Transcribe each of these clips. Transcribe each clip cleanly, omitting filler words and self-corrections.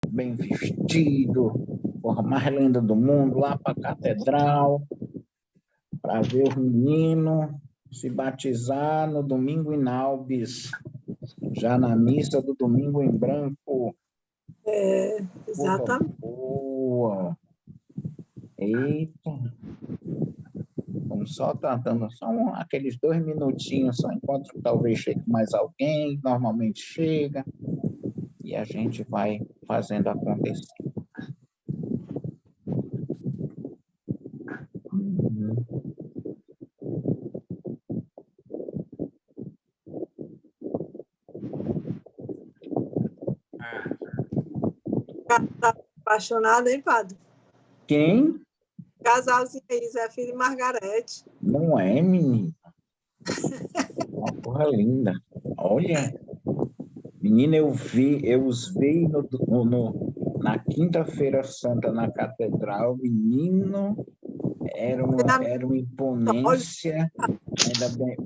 bem vestido, porra mais linda do mundo, lá para a catedral, para ver os meninos se batizar no domingo em Naubes, já na missa do domingo em branco. Exatamente. Boa. Eita. Vamos só tratando, só aqueles 2 minutinhos, só enquanto talvez chegue mais alguém, normalmente chega, e a gente vai fazendo acontecer. Tá apaixonado, hein, padre? Quem? Casalzinho aí, Zé Filho e Margarete. Não é, menina? Uma porra linda. Olha, menina, eu os vi na Quinta-feira Santa na Catedral, menino, era uma imponência,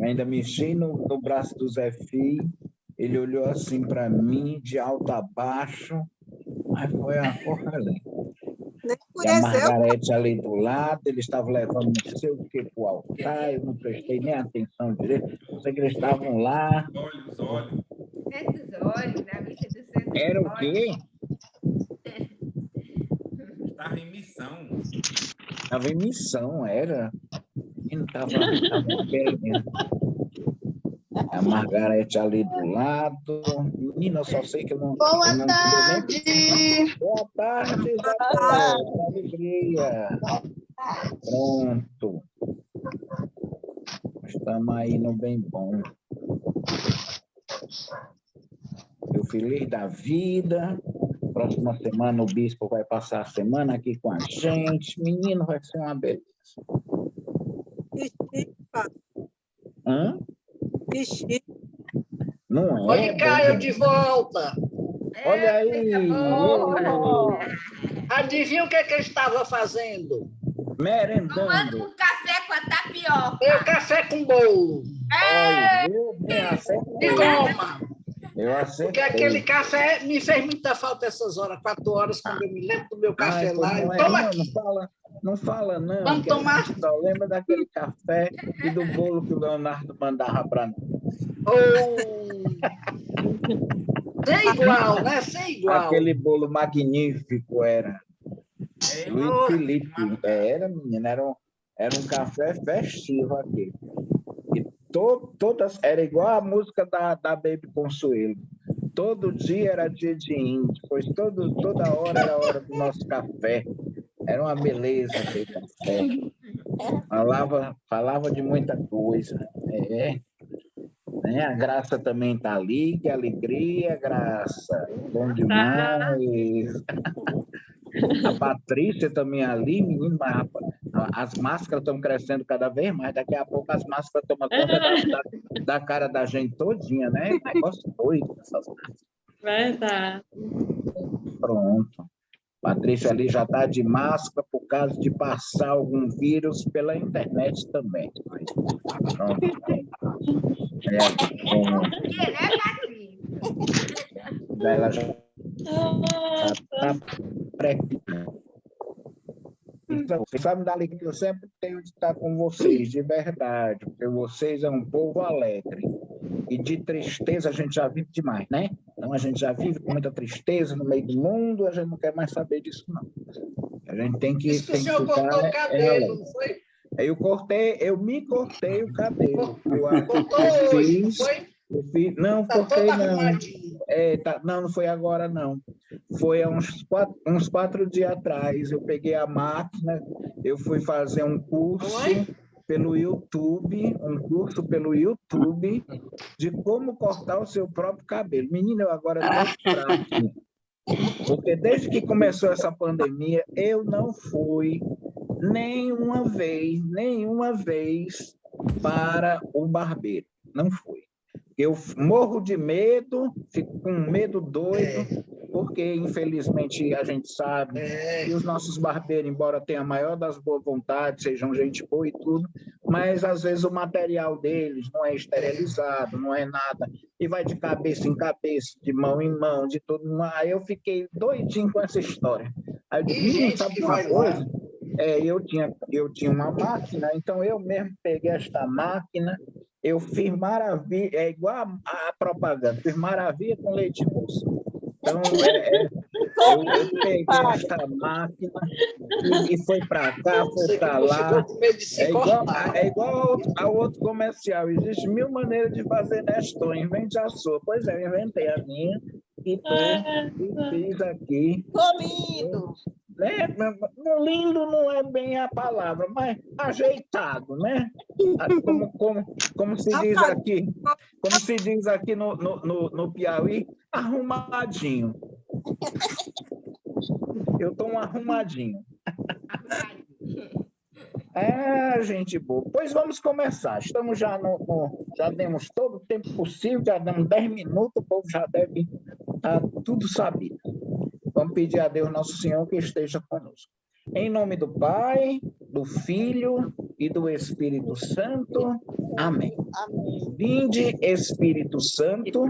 ainda mexi no braço do Zé Filho, ele olhou assim para mim, de alto a baixo, mas foi uma porra linda. E a Margarete ali do lado, eles estavam levando não sei o que para o altar, eu não prestei nem atenção direito, eu sei que eles estavam lá. Os olhos. Santos olhos, na missa do Santos Era o Olhos. quê? Estava em missão. Estava em missão, era. E não estava bem mesmo. A Margarete ali do lado. Menina, eu só sei que eu não... Boa eu não tarde! Nem... Boa tarde, Isabel! Alegria! Pronto. Estamos aí no bem bom. Eu feliz da vida. Próxima semana o bispo vai passar a semana aqui com a gente. Menino, vai ser uma beleza. Hã? Não é? Olha, Caio de volta. Olha aí. Adivinha o que ele estava fazendo? Merendando. Tomando um café com a tapioca. Eu café com bolo. Olha, eu bem acertei. E toma. Eu acertei. Porque aquele café me fez muita falta essas horas, 4 horas, quando eu me lembro do meu café. Ai, lá. Não, Toma não, aqui. não fala, não. Vamos tomar? Só lembra daquele café e do bolo que o Leonardo mandava para nós. Sem igual, né? Sem igual. Aquele bolo magnífico era. Luiz Felipe. Era, menina, era um café festivo aqui. E todas, era igual a música da Baby Consuelo. Todo dia era dia de índio, pois toda hora era a hora do nosso café. Era uma beleza aquele café. Falava de muita coisa. A Graça também está ali, que alegria, Graça. Bom demais. A Patrícia também ali, menino, mas as máscaras estão crescendo cada vez mais, daqui a pouco as máscaras tomam conta da cara da gente todinha, né? Negócio doido essas máscaras. Verdade. Pronto. Patrícia ali já está de máscara por causa de passar algum vírus pela internet também. Pronto. Ela já está preparada. Então, você sabe da alegria que eu sempre tenho de estar com vocês, de verdade, porque vocês é um povo alegre. E de tristeza a gente já vive demais, né? Então a gente já vive com muita tristeza no meio do mundo, a gente não quer mais saber disso, não. A gente tem que... Diz que o senhor cortou o cabelo, não foi? Eu me cortei o cabelo. Cortou hoje, não foi? Não, tá cortei todo não. arrumadinho. Não foi agora, não. Foi há uns 4 dias atrás. Eu peguei a máquina, eu fui fazer um curso pelo YouTube, de como cortar o seu próprio cabelo. Menino, eu agora estou fraco. Porque desde que começou essa pandemia, eu não fui nenhuma vez para o barbeiro. Não fui. Eu morro de medo, fico com medo doido, porque, infelizmente, a gente sabe que os nossos barbeiros, embora tenham a maior das boas vontades, sejam gente boa e tudo, mas às vezes o material deles não é esterilizado, não é nada, e vai de cabeça em cabeça, de mão em mão, de tudo. Aí eu fiquei doidinho com essa história. Aí eu E disse, gente sabe que de uma vai lá. coisa? Eu tinha uma máquina, então eu mesmo peguei esta máquina, eu fiz maravilha, é igual a propaganda, fiz maravilha com leite moça. Então, eu peguei esta máquina e foi para cá, foi Você que para não lá. ficou com medo de se cortar. É igual ao outro comercial. Existem 1000 maneiras de fazer Neston. Invente a sua. Pois é, eu inventei a minha e fiz aqui. Ficou lindo. Né? Lindo não é bem a palavra, mas ajeitado, né? Como se diz aqui, como se diz aqui no Piauí, arrumadinho. Eu estou um arrumadinho. Gente boa. Pois vamos começar. Estamos já já demos todo o tempo possível, já damos 10 minutos, o povo já deve estar tudo sabido. Vamos pedir a Deus Nosso Senhor que esteja conosco. Em nome do Pai, do Filho e do Espírito Santo. Amém. Amém. Vinde, Espírito Santo,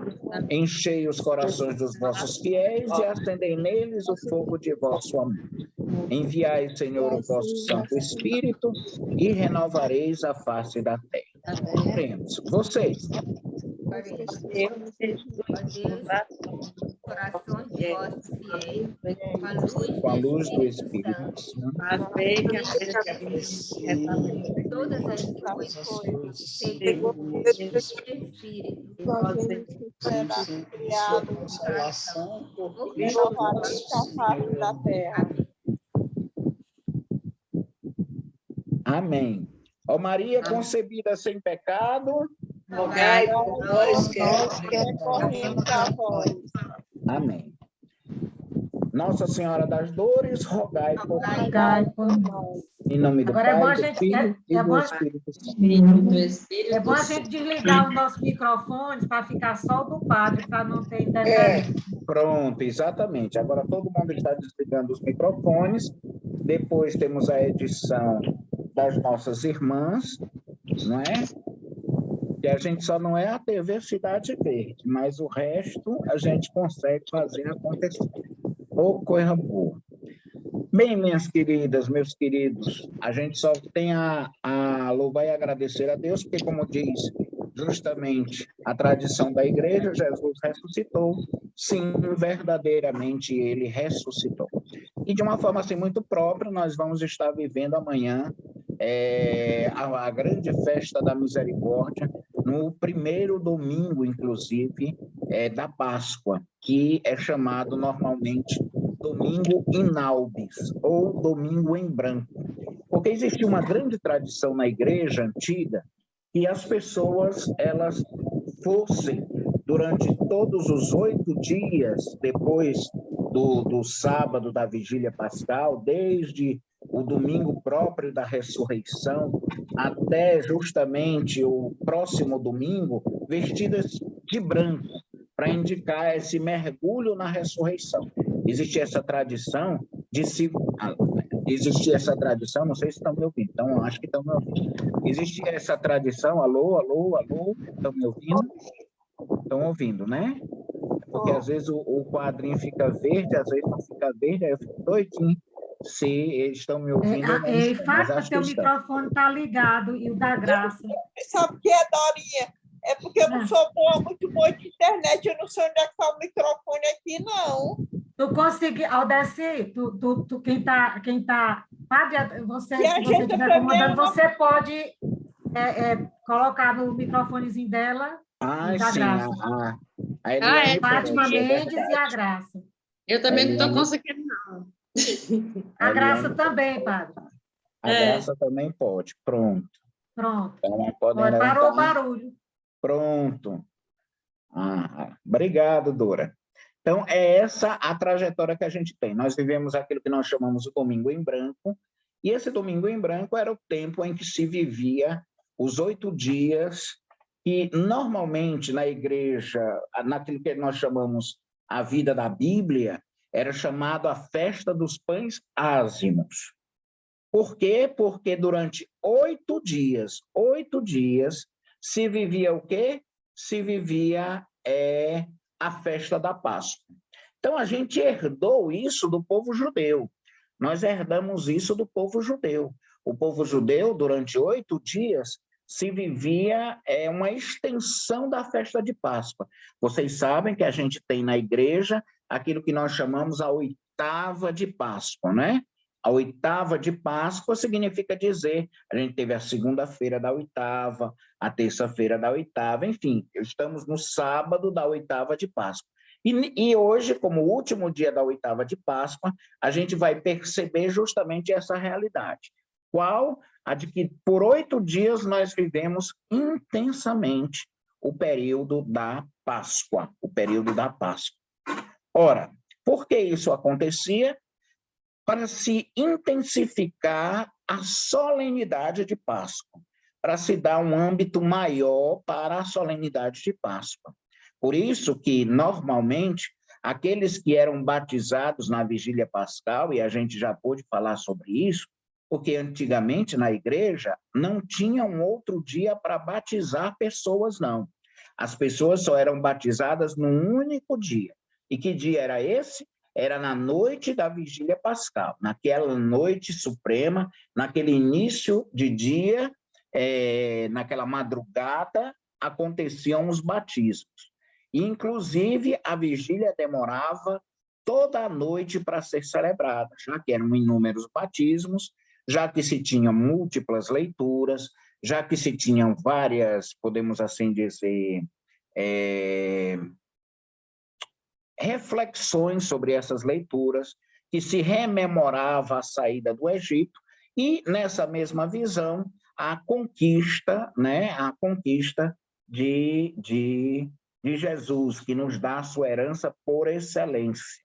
enchei os corações dos vossos fiéis e acendei neles o fogo de vosso amor. Enviai, Senhor, o vosso Santo Espírito e renovareis a face da terra. Oremos. Vocês. Corações de vossos fiéis, Com a luz do Espírito Santo. todas as coisas, segundo o Espírito, Será criado Salvação por e renovaremos a face da terra. Amém. Ó Maria concebida sem pecado. rogai por nós que Recorremos a vós. Amém. Nossa Senhora das Dores, rogai por nós. Rogai por nós. Em nome do Agora é bom Pai, a do gente- Filho e é do bom- Espírito Santo. É bom a gente desligar os nossos microfones para ficar só o do padre, para não ter interferência. Pronto, exatamente. Agora todo mundo está desligando os microfones. Depois temos a edição das nossas irmãs, não é? E a gente só não é a TV Cidade Verde, mas o resto a gente consegue fazer acontecer. Ô, coisa boa. Bem, minhas queridas, meus queridos, a gente só tem a louvar e agradecer a Deus, porque, como diz justamente a tradição da igreja, Jesus ressuscitou. Sim, verdadeiramente ele ressuscitou. E de uma forma assim muito própria, nós vamos estar vivendo amanhã a grande festa da misericórdia, no primeiro domingo, inclusive, da Páscoa, que é chamado normalmente Domingo Inaubis, ou Domingo em Branco. Porque existia uma grande tradição na igreja antiga que as pessoas, elas fossem, durante todos os 8 dias, depois do sábado da vigília pascal, desde o domingo próprio da ressurreição, até justamente o próximo domingo, vestidas de branco, para indicar esse mergulho na ressurreição. Existia essa tradição não sei se estão me ouvindo, então acho que estão me ouvindo. Existia essa tradição, alô, estão me ouvindo? Estão ouvindo, né? Porque às vezes o quadrinho fica verde, às vezes não fica verde, aí eu fico doidinho se eles estão me ouvindo ou não. Ei, Mas Fátima, acho que teu estão. microfone está ligado, e o da Graça. Sabe o que é, Dorinha? É porque eu não sou muito boa de internet, eu não sei onde é que está o microfone aqui, não. Tu conseguiu, Aldeci, quem tá, padre, você, Que se você ajeita estiver pra mim comandando, uma- você pode colocar no microfonezinho dela, Ah, e da sim, Graça. a Eliane Fátima pode, é Mendes verdade. e a Graça. Eu também não estou Eliane- conseguindo, não. A Graça Eliane também, padre. A Graça também pode. Pronto. Pronto. Então, podem Olha, parou o levantar. barulho. Pronto. Obrigado, Dora. Então, é essa a trajetória que a gente tem. Nós vivemos aquilo que nós chamamos de Domingo em Branco, e esse Domingo em Branco era o tempo em que se vivia os 8 dias, que normalmente na igreja, naquilo que nós chamamos a vida da Bíblia, era chamado a festa dos pães ázimos. Por quê? Porque durante 8 dias, se vivia o quê? Se vivia a festa da Páscoa. Então, a gente herdou isso do povo judeu. Nós herdamos isso do povo judeu. O povo judeu, durante 8 dias, se vivia uma extensão da festa de Páscoa. Vocês sabem que a gente tem na igreja aquilo que nós chamamos a oitava de Páscoa, né? A oitava de Páscoa significa dizer, a gente teve a segunda-feira da oitava, a terça-feira da oitava, enfim, estamos no sábado da oitava de Páscoa. E hoje, como último dia da oitava de Páscoa, a gente vai perceber justamente essa realidade. Qual? A de que por 8 dias nós vivemos intensamente o período da Páscoa, o período da Páscoa. Ora, por que isso acontecia? Para se intensificar a solenidade de Páscoa, para se dar um âmbito maior para a solenidade de Páscoa. Por isso que, normalmente, aqueles que eram batizados na vigília pascal, e a gente já pôde falar sobre isso, porque antigamente na igreja não tinha um outro dia para batizar pessoas, não. As pessoas só eram batizadas num único dia. E que dia era esse? Era na noite da vigília pascal, naquela noite suprema, naquele início de dia, naquela madrugada, aconteciam os batismos. E, inclusive, a vigília demorava toda a noite para ser celebrada, já que eram inúmeros batismos, já que se tinham múltiplas leituras, já que se tinham várias, podemos assim dizer, reflexões sobre essas leituras, que se rememorava a saída do Egito, e nessa mesma visão, a conquista, né, a conquista de Jesus, que nos dá a sua herança por excelência,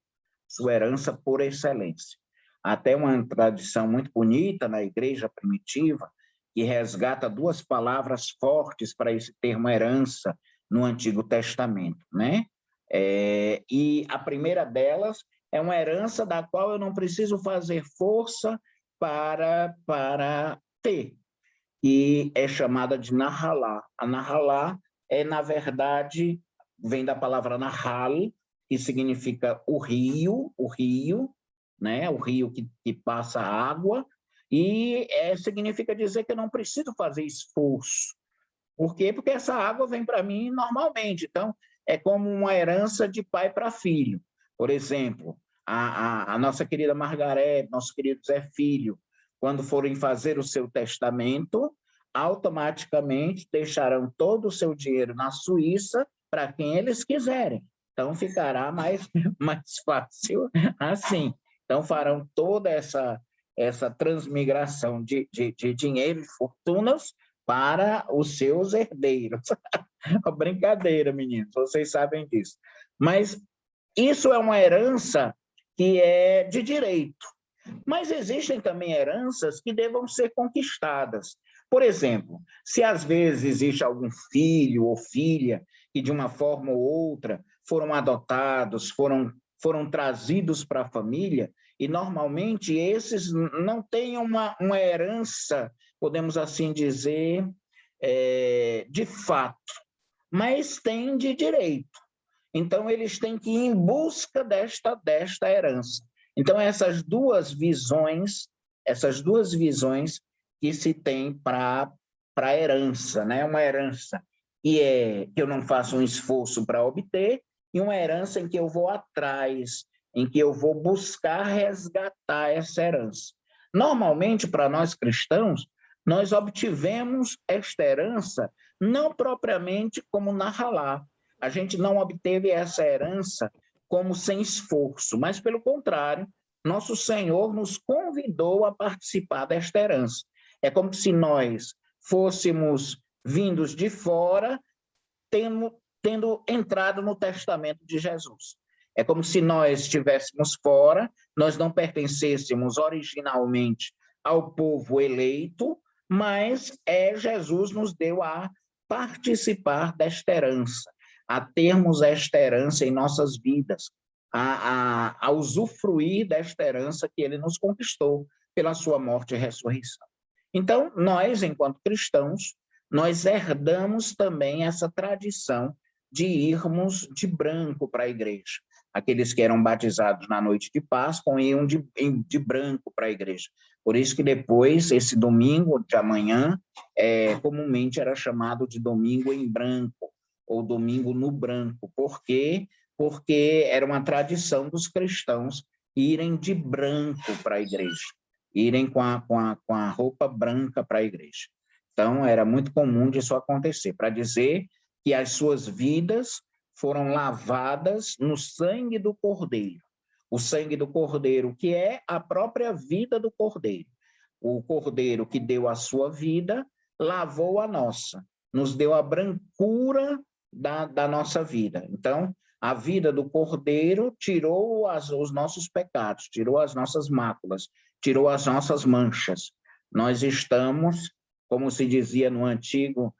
sua herança por excelência. Até uma tradição muito bonita na igreja primitiva, que resgata 2 palavras fortes para esse termo herança no Antigo Testamento, né? E a primeira delas é uma herança da qual eu não preciso fazer força para ter, e é chamada de Nahalá. A Nahalá na verdade, vem da palavra Nahal, que significa o rio, né? O rio que passa água, e significa dizer que eu não preciso fazer esforço. Por quê? Porque essa água vem para mim normalmente. Então, é como uma herança de pai para filho. Por exemplo, a nossa querida Margarete, nosso querido Zé Filho, quando forem fazer o seu testamento, automaticamente deixarão todo o seu dinheiro na Suíça para quem eles quiserem. Então, ficará mais fácil assim. Então, farão toda essa transmigração de dinheiro e fortunas para os seus herdeiros. Brincadeira, meninos, vocês sabem disso. Mas isso é uma herança que é de direito. Mas existem também heranças que devam ser conquistadas. Por exemplo, se às vezes existe algum filho ou filha que de uma forma ou outra foram adotados, foram trazidos para a família, e normalmente esses não têm uma herança, podemos assim dizer, de fato, mas têm de direito. Então, eles têm que ir em busca desta herança. Então, essas duas visões que se tem para a herança, né? Uma herança que eu não faço um esforço para obter, e uma herança em que eu vou atrás, em que eu vou buscar resgatar essa herança. Normalmente, para nós cristãos, nós obtivemos esta herança não propriamente como Nahalá. A gente não obteve essa herança como sem esforço, mas, pelo contrário, nosso Senhor nos convidou a participar desta herança. É como se nós fôssemos vindos de fora, tendo entrado no testamento de Jesus. É como se nós estivéssemos fora, nós não pertencêssemos originalmente ao povo eleito, mas Jesus nos deu a participar desta herança, a termos esta herança em nossas vidas, a usufruir desta herança que ele nos conquistou. pela sua morte e ressurreição. Então, nós, enquanto cristãos, nós herdamos também essa tradição de irmos de branco para a igreja. Aqueles que eram batizados na noite de Páscoa iam de branco para a igreja. Por isso que depois, esse domingo de amanhã, comumente era chamado de domingo em branco, ou domingo no branco. Por quê? Porque era uma tradição dos cristãos irem de branco para a igreja, irem com a roupa branca para a igreja. Então, era muito comum disso acontecer, para dizer que as suas vidas foram lavadas no sangue do Cordeiro. O sangue do Cordeiro, que é a própria vida do Cordeiro. O Cordeiro que deu a sua vida, lavou a nossa, nos deu a brancura da nossa vida. Então, a vida do Cordeiro tirou os nossos pecados, tirou as nossas máculas, tirou as nossas manchas. Nós estamos, como se dizia no antigo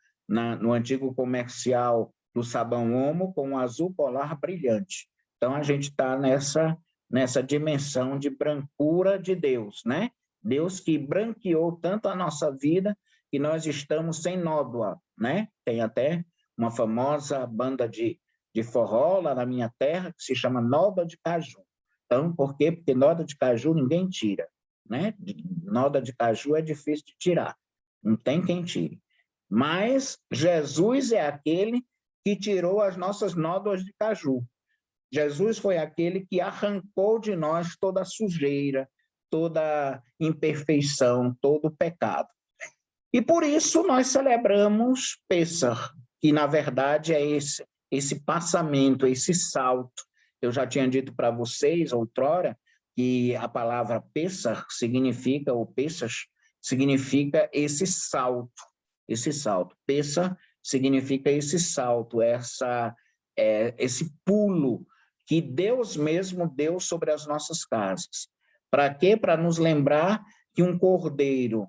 comercial do sabão Omo, com um azul polar brilhante. Então, a gente está nessa dimensão de brancura de Deus, né? Deus que branqueou tanto a nossa vida que nós estamos sem nódoa, né? Tem até uma famosa banda de forró lá na minha terra que se chama Nódoa de Caju. Então, por quê? Porque nódoa de caju ninguém tira, né? Nódoa de caju é difícil de tirar, não tem quem tire. Mas Jesus é aquele que tirou as nossas nódoas de caju. Jesus foi aquele que arrancou de nós toda a sujeira, toda a imperfeição, todo o pecado. E por isso nós celebramos Pêssar, que na verdade é esse passamento, esse salto. Eu já tinha dito para vocês outrora que a palavra Pêssar significa, ou Pêssas, significa esse salto. Pêssar significa esse salto, esse pulo que Deus mesmo deu sobre as nossas casas. Para quê? Para nos lembrar que um cordeiro,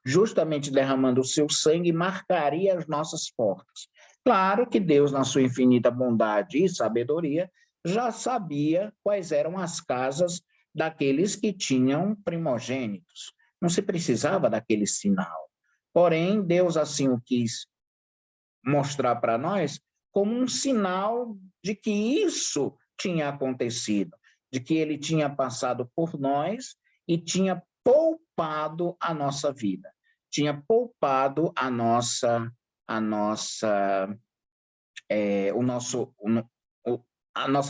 justamente derramando o seu sangue, marcaria as nossas portas. Claro que Deus, na sua infinita bondade e sabedoria, já sabia quais eram as casas daqueles que tinham primogênitos. Não se precisava daquele sinal. Porém, Deus assim o quis mostrar para nós como um sinal de que isso tinha acontecido, de que ele tinha passado por nós e tinha poupado a nossa vida, tinha poupado a nossa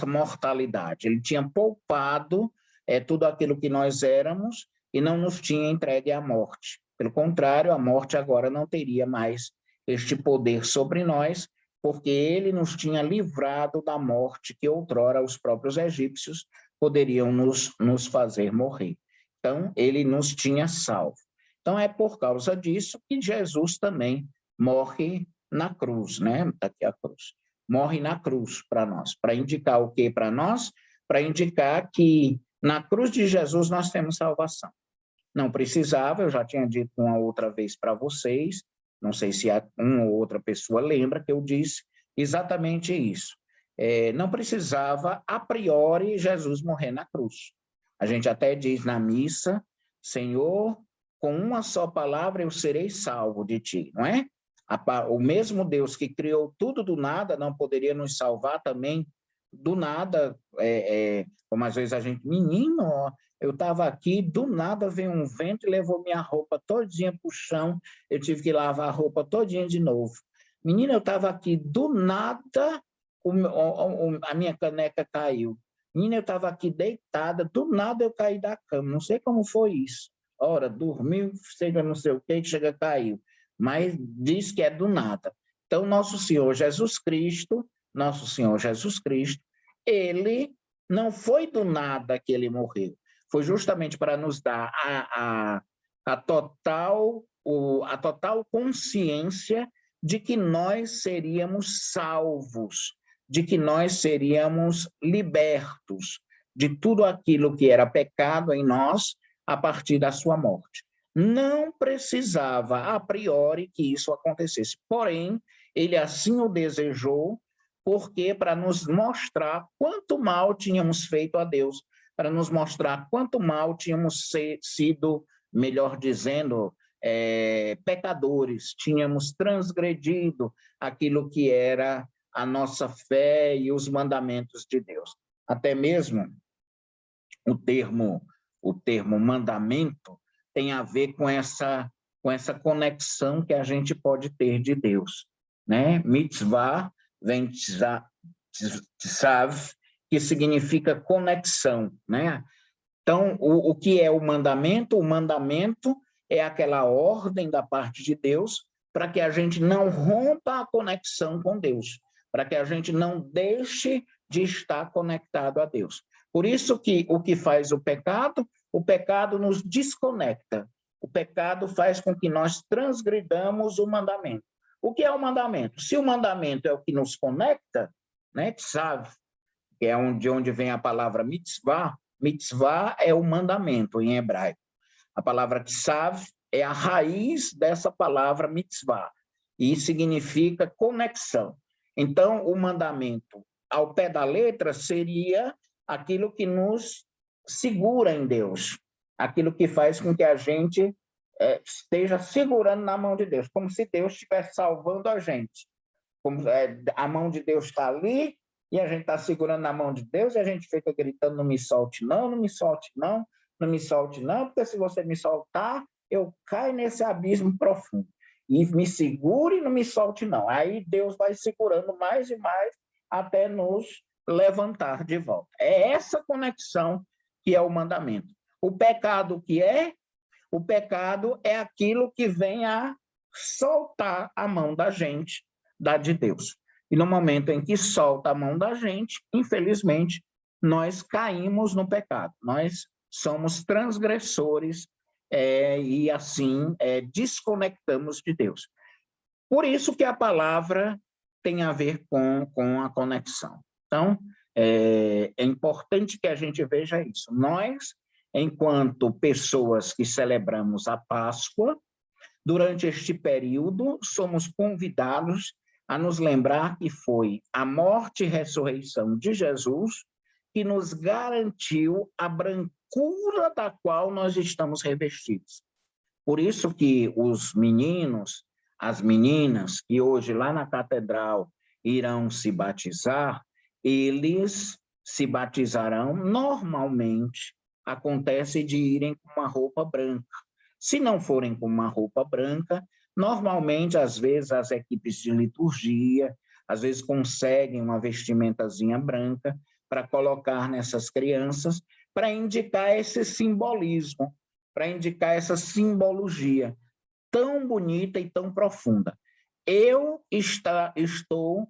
mortalidade. Ele tinha poupado tudo aquilo que nós éramos e não nos tinha entregue à morte. Pelo contrário, a morte agora não teria mais este poder sobre nós, porque ele nos tinha livrado da morte que outrora os próprios egípcios poderiam nos fazer morrer. Então, ele nos tinha salvo. Então, é por causa disso que Jesus também morre na cruz, né? Aqui a cruz. Morre na cruz para nós. Para indicar o que para nós? Para indicar que na cruz de Jesus nós temos salvação. Não precisava, eu já tinha dito uma outra vez para vocês, não sei se uma ou outra pessoa lembra que eu disse exatamente isso. Não precisava, a priori, Jesus morrer na cruz. A gente até diz na missa, Senhor, com uma só palavra eu serei salvo de ti, não é? O mesmo Deus que criou tudo do nada não poderia nos salvar também do nada, como às vezes a gente, menino, eu estava aqui, do nada veio um vento e levou minha roupa todinha para o chão, eu tive que lavar a roupa todinha de novo. Menina, eu estava aqui, do nada a minha caneca caiu. Menina, eu estava aqui deitada, do nada eu caí da cama, não sei como foi isso. Ora, dormiu, chega não sei o que, chega caiu. Mas diz que é do nada. Então, nosso Senhor Jesus Cristo, ele não foi do nada que ele morreu. Foi justamente para nos dar a total consciência de que nós seríamos salvos, de que nós seríamos libertos de tudo aquilo que era pecado em nós a partir da sua morte. Não precisava, a priori, que isso acontecesse. Porém, ele assim o desejou, porque para nos mostrar quanto mal tínhamos feito a Deus, para nos mostrar quanto mal tínhamos sido, melhor dizendo, pecadores, tínhamos transgredido aquilo que era a nossa fé e os mandamentos de Deus. Até mesmo o termo mandamento tem a ver com essa conexão que a gente pode ter de Deus, né? Mitzvah vem tzav, que significa conexão, né? Então, o que é o mandamento? O mandamento é aquela ordem da parte de Deus para que a gente não rompa a conexão com Deus, para que a gente não deixe de estar conectado a Deus. Por isso que o que faz o pecado nos desconecta. O pecado faz com que nós transgridamos o mandamento. O que é o mandamento? Se o mandamento é o que nos conecta, né, tzav, que é de onde vem a palavra mitzvah, mitzvah é o mandamento em hebraico. A palavra tzav é a raiz dessa palavra mitzvah, e significa conexão. Então, o mandamento, ao pé da letra, seria aquilo que nos segura em Deus, aquilo que faz com que a gente esteja segurando na mão de Deus, como se Deus estivesse salvando a gente. A mão de Deus está ali, e a gente está segurando na mão de Deus, e a gente fica gritando, não me solte não, não me solte não, não me solte não, porque se você me soltar, eu caio nesse abismo profundo. E me segure e não me solte não. Aí Deus vai segurando mais e mais até nos levantar de volta. É essa conexão que é o mandamento. O pecado que é? O pecado é aquilo que vem a soltar a mão da gente, da de Deus. E no momento em que solta a mão da gente, infelizmente, nós caímos no pecado. Nós somos transgressores e assim desconectamos de Deus. Por isso que a palavra tem a ver com a conexão. Então, é importante que a gente veja isso. Nós, enquanto pessoas que celebramos a Páscoa, durante este período, somos convidados a nos lembrar que foi a morte e ressurreição de Jesus que nos garantiu a brancura da qual nós estamos revestidos. Por isso que os meninos, as meninas, que hoje lá na catedral irão se batizar, eles se batizarão normalmente, acontece de irem com uma roupa branca. Se não forem com uma roupa branca, normalmente, às vezes, as equipes de liturgia, às vezes conseguem uma vestimentazinha branca para colocar nessas crianças, para indicar esse simbolismo, para indicar essa simbologia tão bonita e tão profunda. Eu estou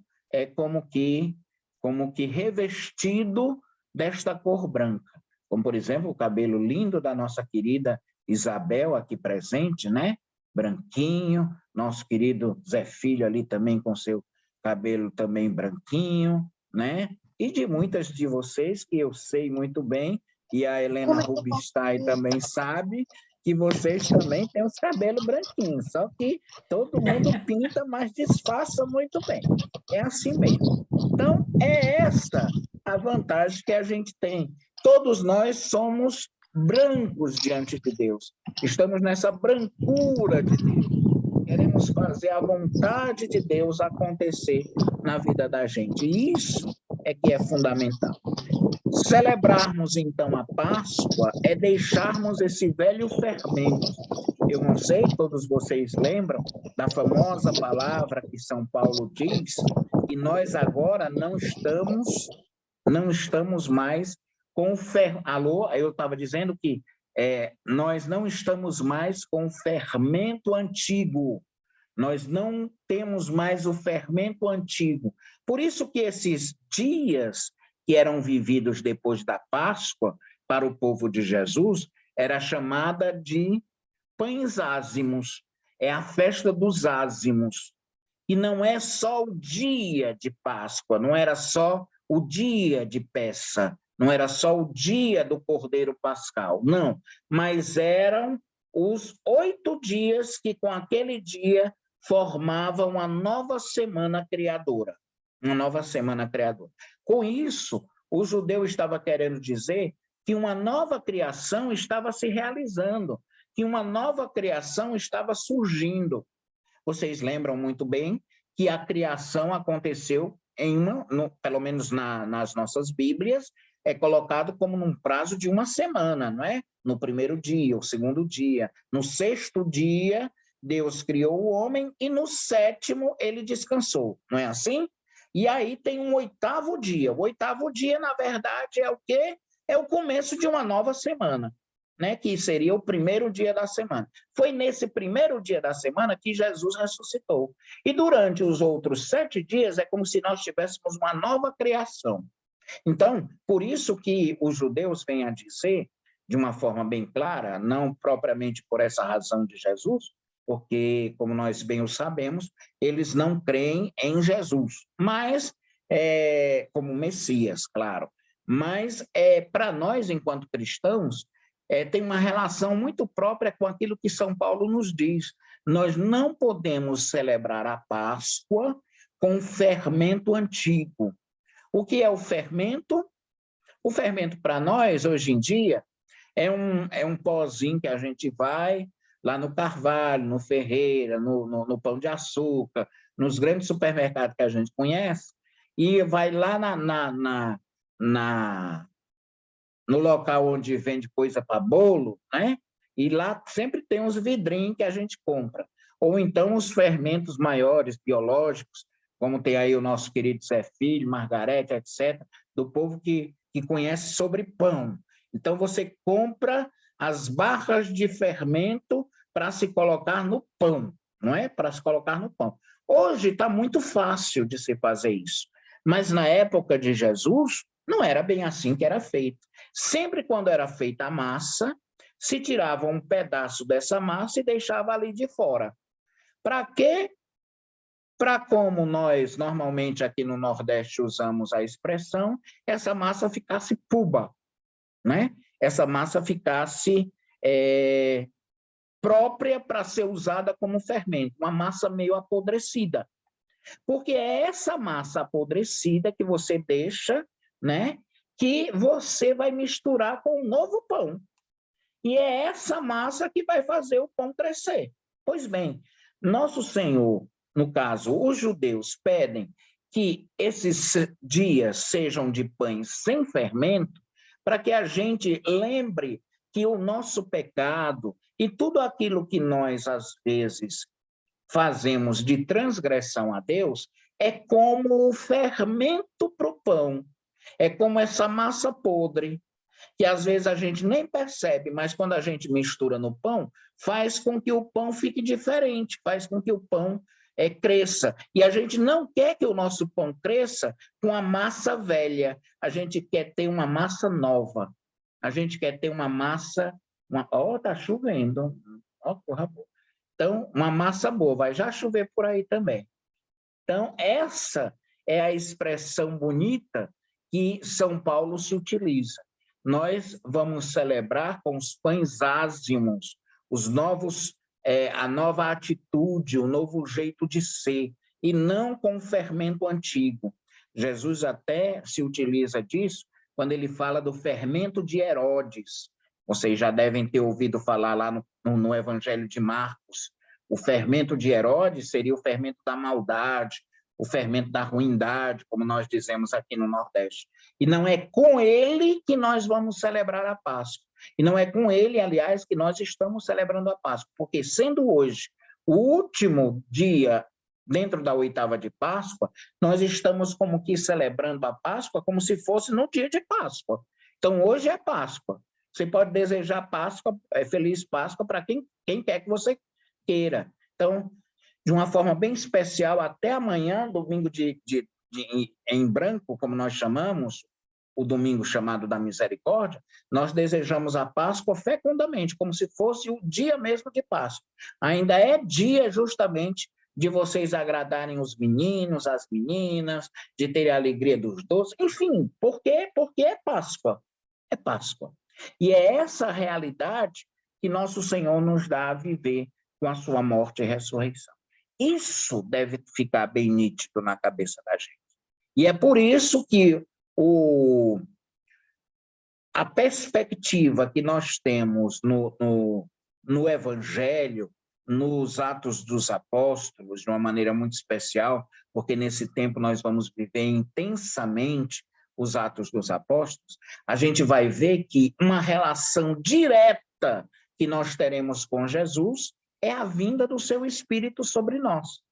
como que revestido desta cor branca, como, por exemplo, o cabelo lindo da nossa querida Isabel, aqui presente, né? Branquinho, nosso querido Zé Filho ali também com seu cabelo também branquinho, né? E de muitas de vocês, que eu sei muito bem, e a Helena Rubinstein também sabe, que vocês também têm os cabelos branquinhos, só que todo mundo pinta, mas disfarça muito bem. É assim mesmo. Então, é essa a vantagem que a gente tem. Todos nós somos brancos diante de Deus. Estamos nessa brancura de Deus. Queremos fazer a vontade de Deus acontecer na vida da gente. E isso é que é fundamental. Celebrarmos, então, a Páscoa é deixarmos esse velho fermento. Eu não sei, todos vocês lembram da famosa palavra que São Paulo diz, que nós agora não estamos mais com o fermento. Alô? Eu estava dizendo que nós não estamos mais com o fermento antigo. Nós não temos mais o fermento antigo. Por isso que esses dias que eram vividos depois da Páscoa, para o povo de Jesus, era chamada de pães ázimos. É a festa dos ázimos. E não é só o dia de Páscoa, não era só o dia de Pessa, não era só o dia do Cordeiro Pascal, não. Mas eram os 8 dias que, com aquele dia, formavam uma nova semana criadora. Uma nova semana criadora. Com isso, o judeu estava querendo dizer que uma nova criação estava se realizando, que uma nova criação estava surgindo. Vocês lembram muito bem que a criação aconteceu pelo menos nas nossas Bíblias, é colocado como num prazo de uma semana, não é? No primeiro dia, o segundo dia. No sexto dia, Deus criou o homem e no sétimo ele descansou, não é assim? E aí tem um oitavo dia. O oitavo dia, na verdade, é o quê? É o começo de uma nova semana, né? Que seria o primeiro dia da semana. Foi nesse primeiro dia da semana que Jesus ressuscitou. E durante os outros 7 dias é como se nós tivéssemos uma nova criação. Então, por isso que os judeus vêm a dizer, de uma forma bem clara, não propriamente por essa razão de Jesus, porque, como nós bem o sabemos, eles não creem em Jesus, mas, como Messias, claro. Mas, para nós, enquanto cristãos, tem uma relação muito própria com aquilo que São Paulo nos diz. Nós não podemos celebrar a Páscoa com fermento antigo. O que é o fermento? O fermento, para nós, hoje em dia, é um pozinho que a gente vai lá no Carvalho, no Ferreira, no Pão de Açúcar, nos grandes supermercados que a gente conhece, e vai lá no local onde vende coisa para bolo, né? E lá sempre tem uns vidrinhos que a gente compra. Ou então os fermentos maiores, biológicos, como tem aí o nosso querido Zé Filho, Margarete, etc., do povo que conhece sobre pão. Então, você compra as barras de fermento para se colocar no pão, não é? Para se colocar no pão. Hoje está muito fácil de se fazer isso, mas na época de Jesus, não era bem assim que era feito. Sempre quando era feita a massa, se tirava um pedaço dessa massa e deixava ali de fora. Para quê? Para como nós, normalmente, aqui no Nordeste, usamos a expressão, essa massa ficasse puba, né? Essa massa ficasse própria para ser usada como fermento, uma massa meio apodrecida. Porque é essa massa apodrecida que você deixa, né? Que você vai misturar com o novo pão. E é essa massa que vai fazer o pão crescer. Pois bem, nosso Senhor, no caso, os judeus pedem que esses dias sejam de pães sem fermento, para que a gente lembre que o nosso pecado e tudo aquilo que nós, às vezes, fazemos de transgressão a Deus é como o fermento para o pão, é como essa massa podre, que às vezes a gente nem percebe, mas quando a gente mistura no pão, faz com que o pão fique diferente, faz com que o pão cresça. E a gente não quer que o nosso pão cresça com a massa velha, a gente quer ter uma massa nova, a gente quer ter uma massa... tá chovendo, porra boa. Então, uma massa boa, vai já chover por aí também. Então, essa é a expressão bonita que São Paulo se utiliza. Nós vamos celebrar com os pães ázimos, os novos, a nova atitude, o novo jeito de ser, e não com o fermento antigo. Jesus até se utiliza disso quando ele fala do fermento de Herodes. Vocês já devem ter ouvido falar lá no Evangelho de Marcos. O fermento de Herodes seria o fermento da maldade, o fermento da ruindade, como nós dizemos aqui no Nordeste. E não é com ele que nós vamos celebrar a Páscoa. E não é com ele, aliás, que nós estamos celebrando a Páscoa, porque sendo hoje o último dia dentro da oitava de Páscoa, nós estamos como que celebrando a Páscoa como se fosse no dia de Páscoa. Então, hoje é Páscoa. Você pode desejar Páscoa, feliz Páscoa para quem quer que você queira. Então, de uma forma bem especial, até amanhã, domingo em branco, como nós chamamos, o domingo chamado da misericórdia, nós desejamos a Páscoa fecundamente, como se fosse o dia mesmo de Páscoa. Ainda é dia justamente de vocês agradarem os meninos, as meninas, de terem a alegria dos doces, enfim, por quê? Porque é Páscoa. É Páscoa. E é essa realidade que nosso Senhor nos dá a viver com a sua morte e ressurreição. Isso deve ficar bem nítido na cabeça da gente. E é por isso que a perspectiva que nós temos no Evangelho, nos Atos dos Apóstolos, de uma maneira muito especial, porque nesse tempo nós vamos viver intensamente os Atos dos Apóstolos, a gente vai ver que uma relação direta que nós teremos com Jesus é a vinda do seu Espírito sobre nós.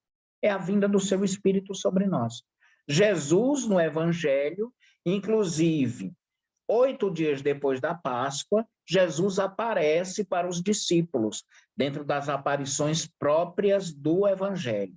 É a vinda do seu Espírito sobre nós. Jesus, no Evangelho, inclusive, 8 dias depois da Páscoa, Jesus aparece para os discípulos, dentro das aparições próprias do Evangelho.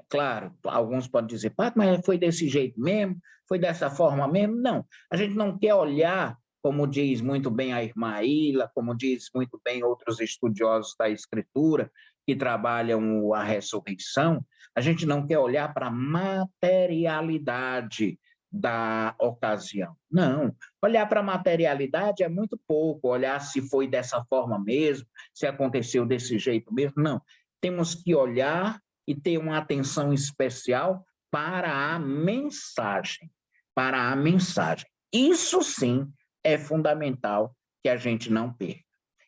Claro, alguns podem dizer, mas foi desse jeito mesmo? Foi dessa forma mesmo? Não, a gente não quer olhar, como diz muito bem a irmã Ilha, como diz muito bem outros estudiosos da Escritura, que trabalham a ressurreição, a gente não quer olhar para a materialidade da ocasião. Não, olhar para a materialidade é muito pouco, olhar se foi dessa forma mesmo, se aconteceu desse jeito mesmo, não. Temos que olhar e ter uma atenção especial para a mensagem, para a mensagem. Isso sim é fundamental que a gente não perca.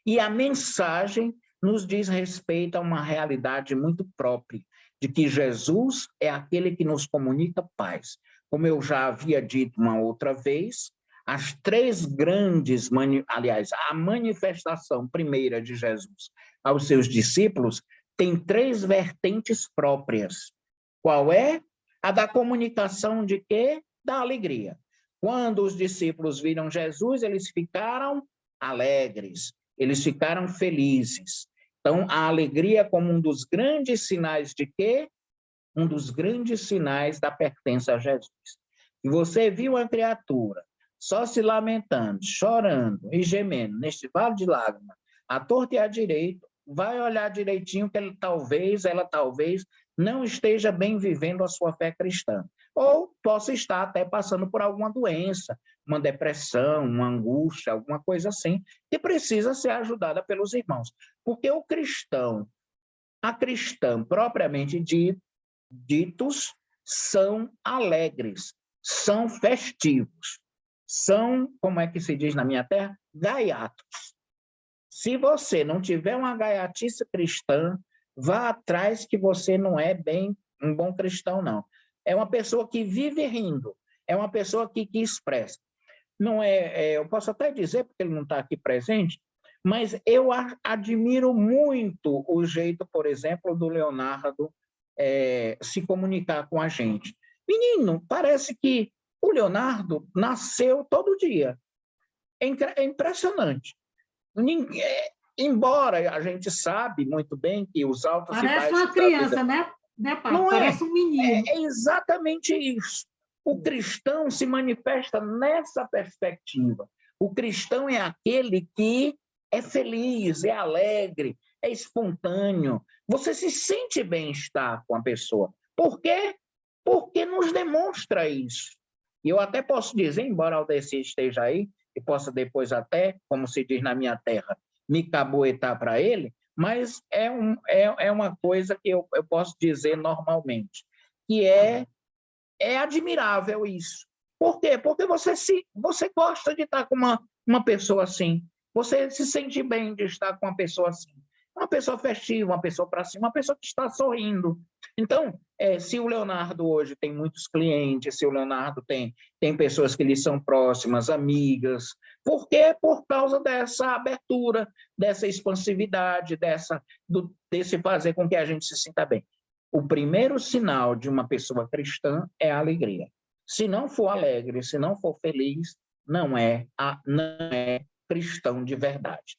E a mensagem nos diz respeito a uma realidade muito própria, de que Jesus é aquele que nos comunica paz. Como eu já havia dito uma outra vez, as 3 grandes, aliás, a manifestação primeira de Jesus aos seus discípulos tem 3 vertentes próprias. Qual é? A da comunicação de quê? Da alegria. Quando os discípulos viram Jesus, eles ficaram alegres, eles ficaram felizes. Então, a alegria como um dos grandes sinais de quê? Um dos grandes sinais da pertença a Jesus. E você viu a criatura só se lamentando, chorando e gemendo neste vale de lágrimas, à torta e à direita, vai olhar direitinho que ela talvez não esteja bem vivendo a sua fé cristã. Ou possa estar até passando por alguma doença, uma depressão, uma angústia, alguma coisa assim, que precisa ser ajudada pelos irmãos. Porque o cristão, a cristã propriamente ditos, são alegres, são festivos, são, como é que se diz na minha terra? Gaiatos. Se você não tiver uma gaiatice cristã, vá atrás que você não é bem um bom cristão, não. É uma pessoa que vive rindo, é uma pessoa que expressa. Não eu posso até dizer, porque ele não está aqui presente, mas eu admiro muito o jeito, por exemplo, do Leonardo se comunicar com a gente. Menino, parece que o Leonardo nasceu todo dia. É impressionante. Embora a gente sabe muito bem que os altos e baixos... Parece uma criança, né, pai? Não Parece um menino. É exatamente isso. O cristão se manifesta nessa perspectiva. O cristão é aquele que é feliz, é alegre, é espontâneo. Você se sente bem-estar com a pessoa. Por quê? Porque nos demonstra isso. E eu até posso dizer, embora Aldeci esteja aí, e possa depois até, como se diz na minha terra, me caboetar para ele, mas é uma coisa que eu posso dizer normalmente, que é admirável isso. Por quê? Porque você gosta de estar com uma pessoa assim, você se sente bem de estar com uma pessoa assim, uma pessoa festiva, uma pessoa para cima, uma pessoa que está sorrindo. Então, se o Leonardo hoje tem muitos clientes, se o Leonardo tem pessoas que lhe são próximas, amigas, por quê? Por causa dessa abertura, dessa expansividade, desse fazer com que a gente se sinta bem. O primeiro sinal de uma pessoa cristã é a alegria. Se não for alegre, se não for feliz, não é cristão de verdade.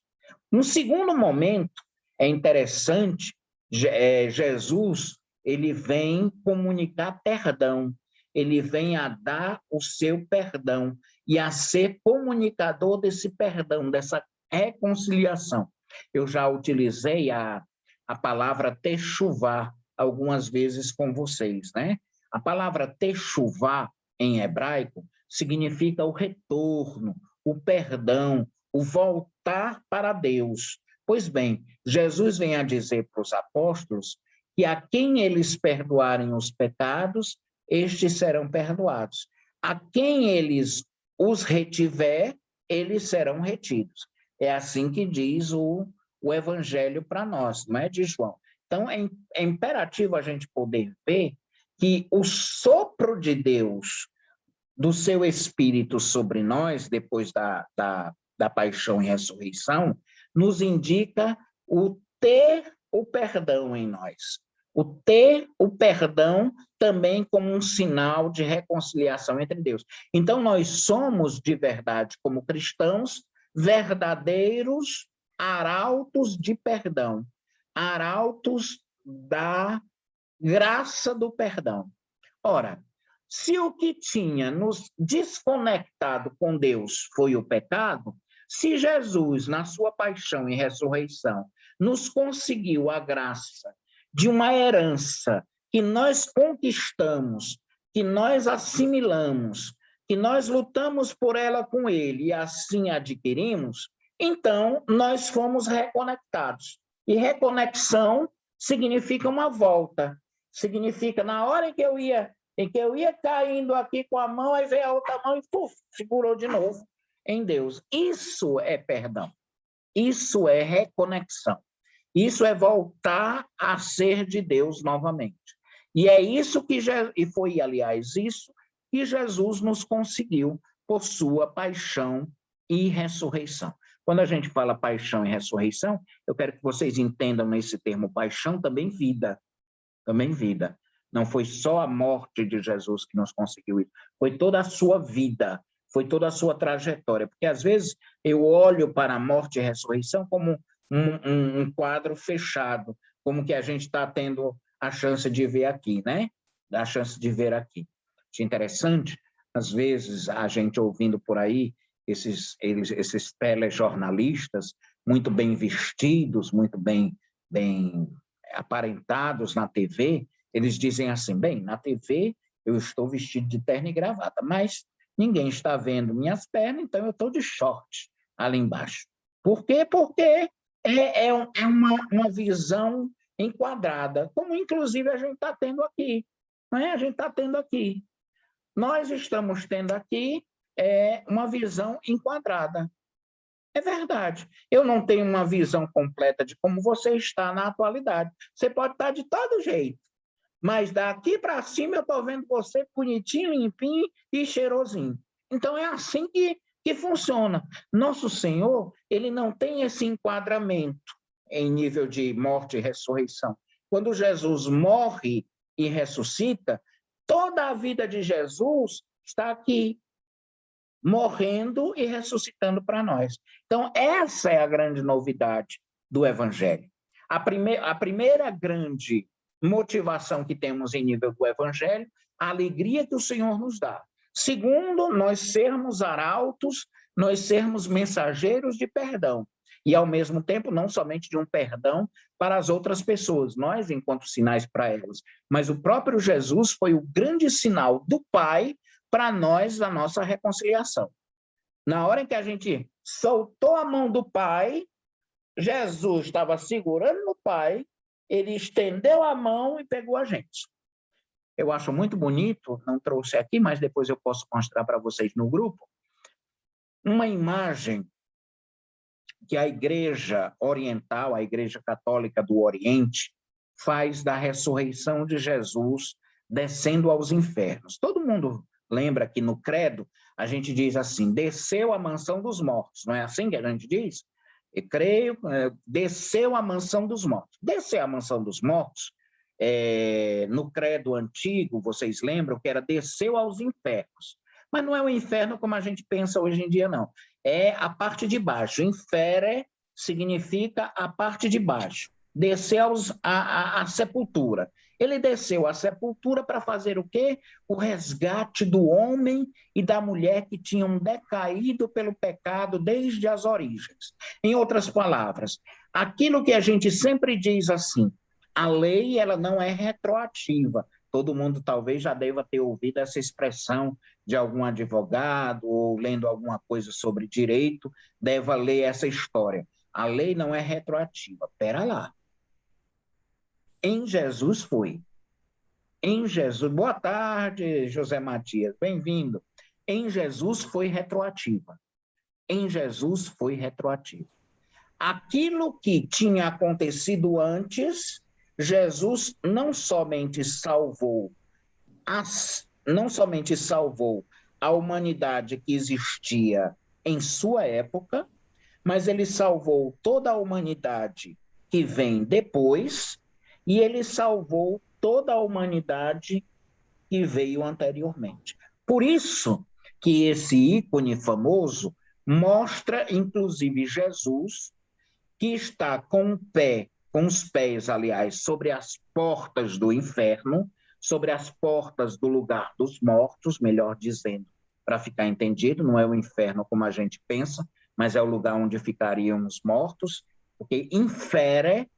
No segundo momento, é interessante, Jesus, ele vem comunicar perdão, ele vem a dar o seu perdão e a ser comunicador desse perdão, dessa reconciliação. Eu já utilizei a palavra techuvá algumas vezes com vocês, né? A palavra techuvá, em hebraico, significa o retorno, o perdão, o voltar para Deus. Pois bem, Jesus vem a dizer para os apóstolos que a quem eles perdoarem os pecados, estes serão perdoados. A quem eles os retiver, eles serão retidos. É assim que diz o Evangelho para nós, não é, de João? Então, é imperativo a gente poder ver que o sopro de Deus, do seu Espírito sobre nós, depois da paixão e ressurreição, nos indica o ter o perdão em nós. O ter o perdão também como um sinal de reconciliação entre Deus. Então, nós somos, de verdade, como cristãos, verdadeiros arautos de perdão, arautos da graça do perdão. Ora, se o que tinha nos desconectado com Deus foi o pecado, se Jesus, na sua paixão e ressurreição, nos conseguiu a graça de uma herança que nós conquistamos, que nós assimilamos, que nós lutamos por ela com ele e assim adquirimos, então nós fomos reconectados. E reconexão significa uma volta, significa na hora em que eu ia caindo aqui com a mão, aí veio a outra mão e puf, segurou de novo em Deus. Isso é perdão, isso é reconexão, isso é voltar a ser de Deus novamente. E é isso e foi, aliás, isso que Jesus nos conseguiu por sua paixão e ressurreição. Quando a gente fala paixão e ressurreição, eu quero que vocês entendam nesse termo paixão também vida. Também vida. Não foi só a morte de Jesus que nos conseguiu isso, foi toda a sua vida, foi toda a sua trajetória. Porque às vezes eu olho para a morte e a ressurreição como um quadro fechado, como que a gente está tendo a chance de ver aqui, né? A chance de ver aqui. Acho interessante, às vezes, a gente ouvindo por aí, esses telejornalistas muito bem vestidos, muito bem aparentados na TV, eles dizem assim, bem, na TV eu estou vestido de terno e gravata, mas ninguém está vendo minhas pernas, então eu estou de short ali embaixo. Por quê? Porque é uma visão enquadrada, como inclusive a gente está tendo aqui. Não é? A gente está tendo aqui. Nós estamos tendo aqui uma visão enquadrada. É verdade. Eu não tenho uma visão completa de como você está na atualidade. Você pode estar de todo jeito, mas daqui para cima eu estou vendo você bonitinho, limpinho e cheirosinho. Então é assim que funciona. Nosso Senhor, ele não tem esse enquadramento em nível de morte e ressurreição. Quando Jesus morre e ressuscita, toda a vida de Jesus está aqui, morrendo e ressuscitando para nós. Então, essa é a grande novidade do Evangelho. A primeira grande motivação que temos em nível do Evangelho, a alegria que o Senhor nos dá. Segundo, nós sermos arautos, nós sermos mensageiros de perdão. E, ao mesmo tempo, não somente de um perdão para as outras pessoas, nós, enquanto sinais para elas, mas o próprio Jesus foi o grande sinal do Pai para nós, a nossa reconciliação. Na hora em que a gente soltou a mão do Pai, Jesus estava segurando no Pai, ele estendeu a mão e pegou a gente. Eu acho muito bonito, não trouxe aqui, mas depois eu posso mostrar para vocês no grupo, uma imagem que a Igreja Oriental, a Igreja Católica do Oriente, faz da ressurreição de Jesus descendo aos infernos. Todo mundo lembra que no credo a gente diz assim, desceu à mansão dos mortos, não é assim que a gente diz? Eu creio, desceu à mansão dos mortos. Descer à mansão dos mortos, no credo antigo, vocês lembram que era desceu aos infernos. Mas não é o inferno como a gente pensa hoje em dia, não. É a parte de baixo. Infere significa a parte de baixo. Desceu à sepultura. Ele desceu à sepultura para fazer o quê? O resgate do homem e da mulher que tinham decaído pelo pecado desde as origens. Em outras palavras, aquilo que a gente sempre diz assim, a lei ela não é retroativa. Todo mundo talvez já deva ter ouvido essa expressão de algum advogado ou lendo alguma coisa sobre direito, deva ler essa história. A lei não é retroativa. Espera lá. Em Jesus foi. Em Jesus, boa tarde, José Matias, bem-vindo. Em Jesus foi retroativa. em Jesus foi retroativo. Aquilo que tinha acontecido antes, Jesus não somente salvou a humanidade que existia em sua época, mas ele salvou toda a humanidade que vem depois, e ele salvou toda a humanidade que veio anteriormente. Por isso que esse ícone famoso mostra, inclusive, Jesus, que está com os pés, aliás, sobre as portas do inferno, sobre as portas do lugar dos mortos, melhor dizendo, para ficar entendido, não é o inferno como a gente pensa, mas é o lugar onde ficariam os mortos, porque infere,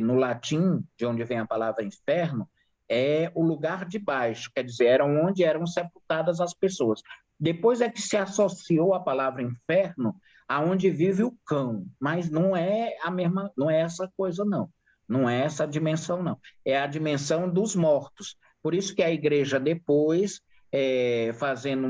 no latim, de onde vem a palavra inferno, é o lugar de baixo, quer dizer, onde eram sepultadas as pessoas. Depois é que se associou a palavra inferno aonde vive o cão, mas não é a mesma, não é essa coisa, não. Não é essa dimensão, não. É a dimensão dos mortos. Por isso que a igreja depois, fazendo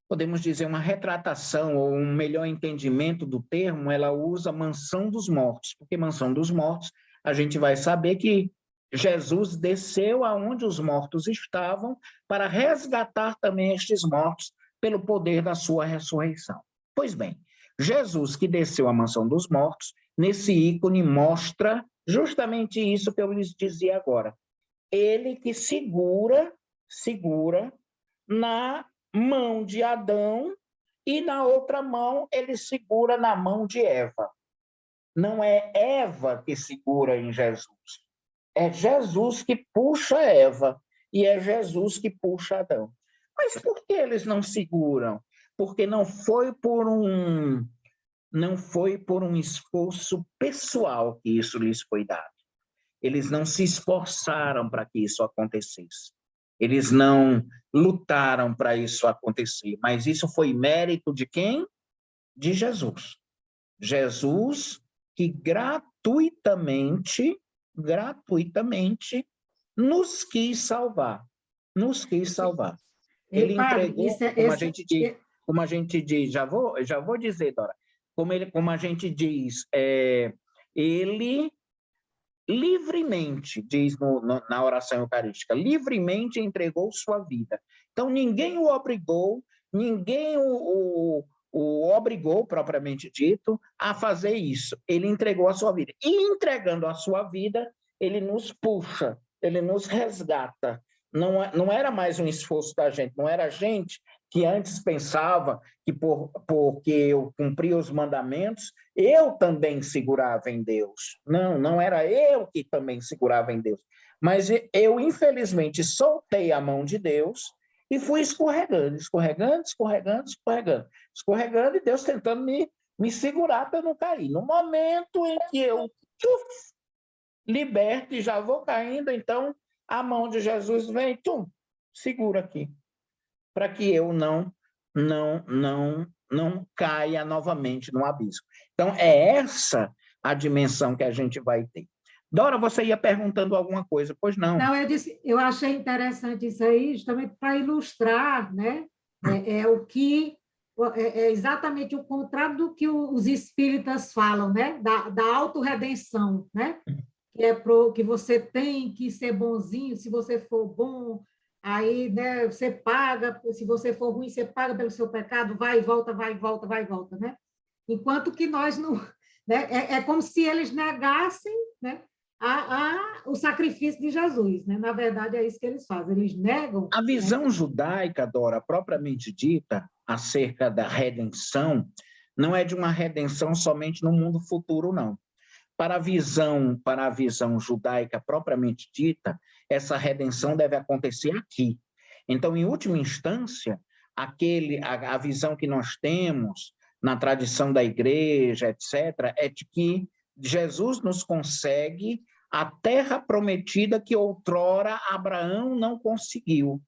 podemos dizer, uma retratação ou um melhor entendimento do termo, ela usa mansão dos mortos, porque mansão dos mortos, a gente vai saber que Jesus desceu aonde os mortos estavam para resgatar também estes mortos pelo poder da sua ressurreição. Pois bem, Jesus que desceu à mansão dos mortos, nesse ícone mostra justamente isso que eu lhes dizia agora. Ele que segura na mão de Adão e na outra mão ele segura na mão de Eva. Não é Eva que segura em Jesus. É Jesus que puxa Eva e é Jesus que puxa Adão. Mas por que eles não seguram? Porque não foi por um esforço pessoal que isso lhes foi dado. Eles não se esforçaram para que isso acontecesse. Eles não lutaram para isso acontecer. Mas isso foi mérito de quem? De Jesus. Jesus que gratuitamente nos quis salvar. Ele entregou, como a gente diz, já vou dizer, Dora, como a gente diz, ele livremente, diz na oração eucarística, livremente entregou sua vida. Então, ninguém o obrigou, ninguém o obrigou, propriamente dito, a fazer isso. Ele entregou a sua vida. E entregando a sua vida, ele nos puxa, ele nos resgata. Não era mais um esforço da gente, não era a gente que antes pensava que porque eu cumpria os mandamentos, eu também segurava em Deus. Não era eu que também segurava em Deus. Mas eu, infelizmente, soltei a mão de Deus e fui escorregando e Deus tentando me segurar para eu não cair. No momento em que eu liberto e já vou caindo, então a mão de Jesus vem, segura aqui, para que eu não caia novamente no abismo. Então, é essa a dimensão que a gente vai ter. Dora, você ia perguntando alguma coisa, pois não? Não, eu achei interessante isso aí, justamente para ilustrar, né? É exatamente o contrário do que os espíritas falam, né? Da autorredenção, né? Que você tem que ser bonzinho, se você for bom, aí, né, você paga, se você for ruim, você paga pelo seu pecado, vai e volta, né? Enquanto que nós não... Né? É como se eles negassem, né, o sacrifício de Jesus, né? Na verdade, é isso que eles fazem, eles negam... A visão judaica, Dora, propriamente dita, acerca da redenção, não é de uma redenção somente no mundo futuro, não. Para a visão judaica propriamente dita, essa redenção deve acontecer aqui. Então, em última instância, a visão que nós temos na tradição da igreja, etc., é de que Jesus nos consegue a terra prometida que outrora Abraão não conseguiu.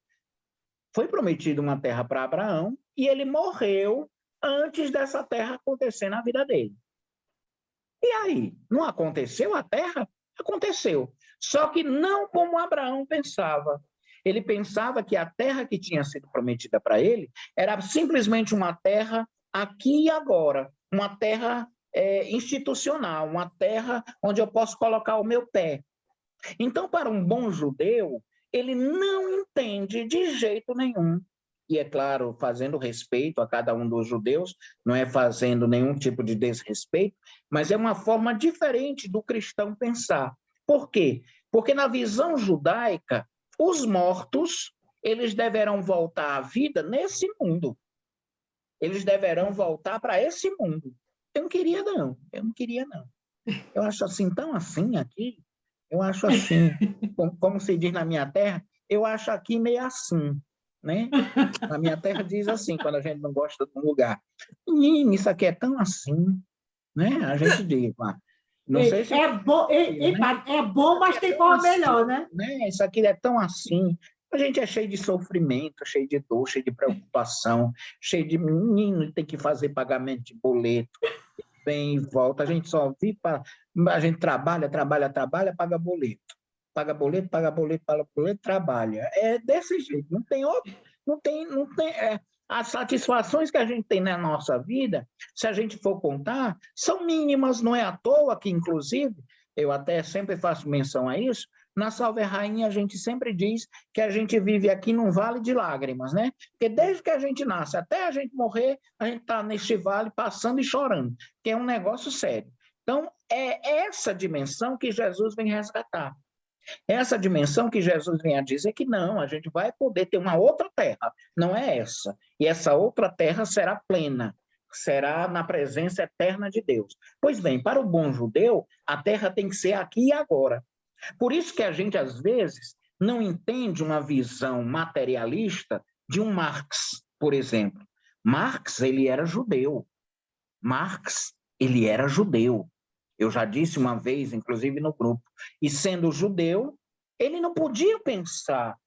Foi prometida uma terra para Abraão e ele morreu antes dessa terra acontecer na vida dele. E aí, não aconteceu a terra? Aconteceu. Só que não como Abraão pensava. Ele pensava que a terra que tinha sido prometida para ele era simplesmente uma terra aqui e agora, uma terra institucional, uma terra onde eu posso colocar o meu pé. Então, para um bom judeu, ele não entende de jeito nenhum, e é claro, fazendo respeito a cada um dos judeus, não é fazendo nenhum tipo de desrespeito, mas é uma forma diferente do cristão pensar. Por quê? Porque na visão judaica, os mortos, eles deverão voltar à vida nesse mundo. Eles deverão voltar para esse mundo. Eu não queria, não. Eu acho assim, tão assim aqui, eu acho assim, como se diz na minha terra, eu acho aqui meio assim, né? Na minha terra diz assim, quando a gente não gosta de um lugar. Menino, isso aqui é tão assim, né? A gente diz, não sei se... É bom, mas tem forma melhor, né? Isso aqui é tão assim. A gente é cheio de sofrimento, cheio de dor, cheio de preocupação, cheio de menino, tem que fazer pagamento de boleto, vem e volta, a gente só vive para... A gente trabalha, paga boleto. Paga boleto, trabalha. É desse jeito, não tem outro, não tem as satisfações que a gente tem na nossa vida, se a gente for contar, são mínimas, não é à toa que, inclusive, eu até sempre faço menção a isso, na Salve Rainha a gente sempre diz que a gente vive aqui num vale de lágrimas, né? Porque desde que a gente nasce até a gente morrer, a gente está neste vale passando e chorando, que é um negócio sério. Então, é essa dimensão que Jesus vem resgatar. Essa dimensão que Jesus vem a dizer que não, a gente vai poder ter uma outra terra, não é essa. E essa outra terra será plena, será na presença eterna de Deus. Pois bem, para o bom judeu, a terra tem que ser aqui e agora. Por isso que a gente, às vezes, não entende uma visão materialista de um Marx, por exemplo. Marx, ele era judeu. Eu já disse uma vez, inclusive no grupo, e sendo judeu, ele não podia pensar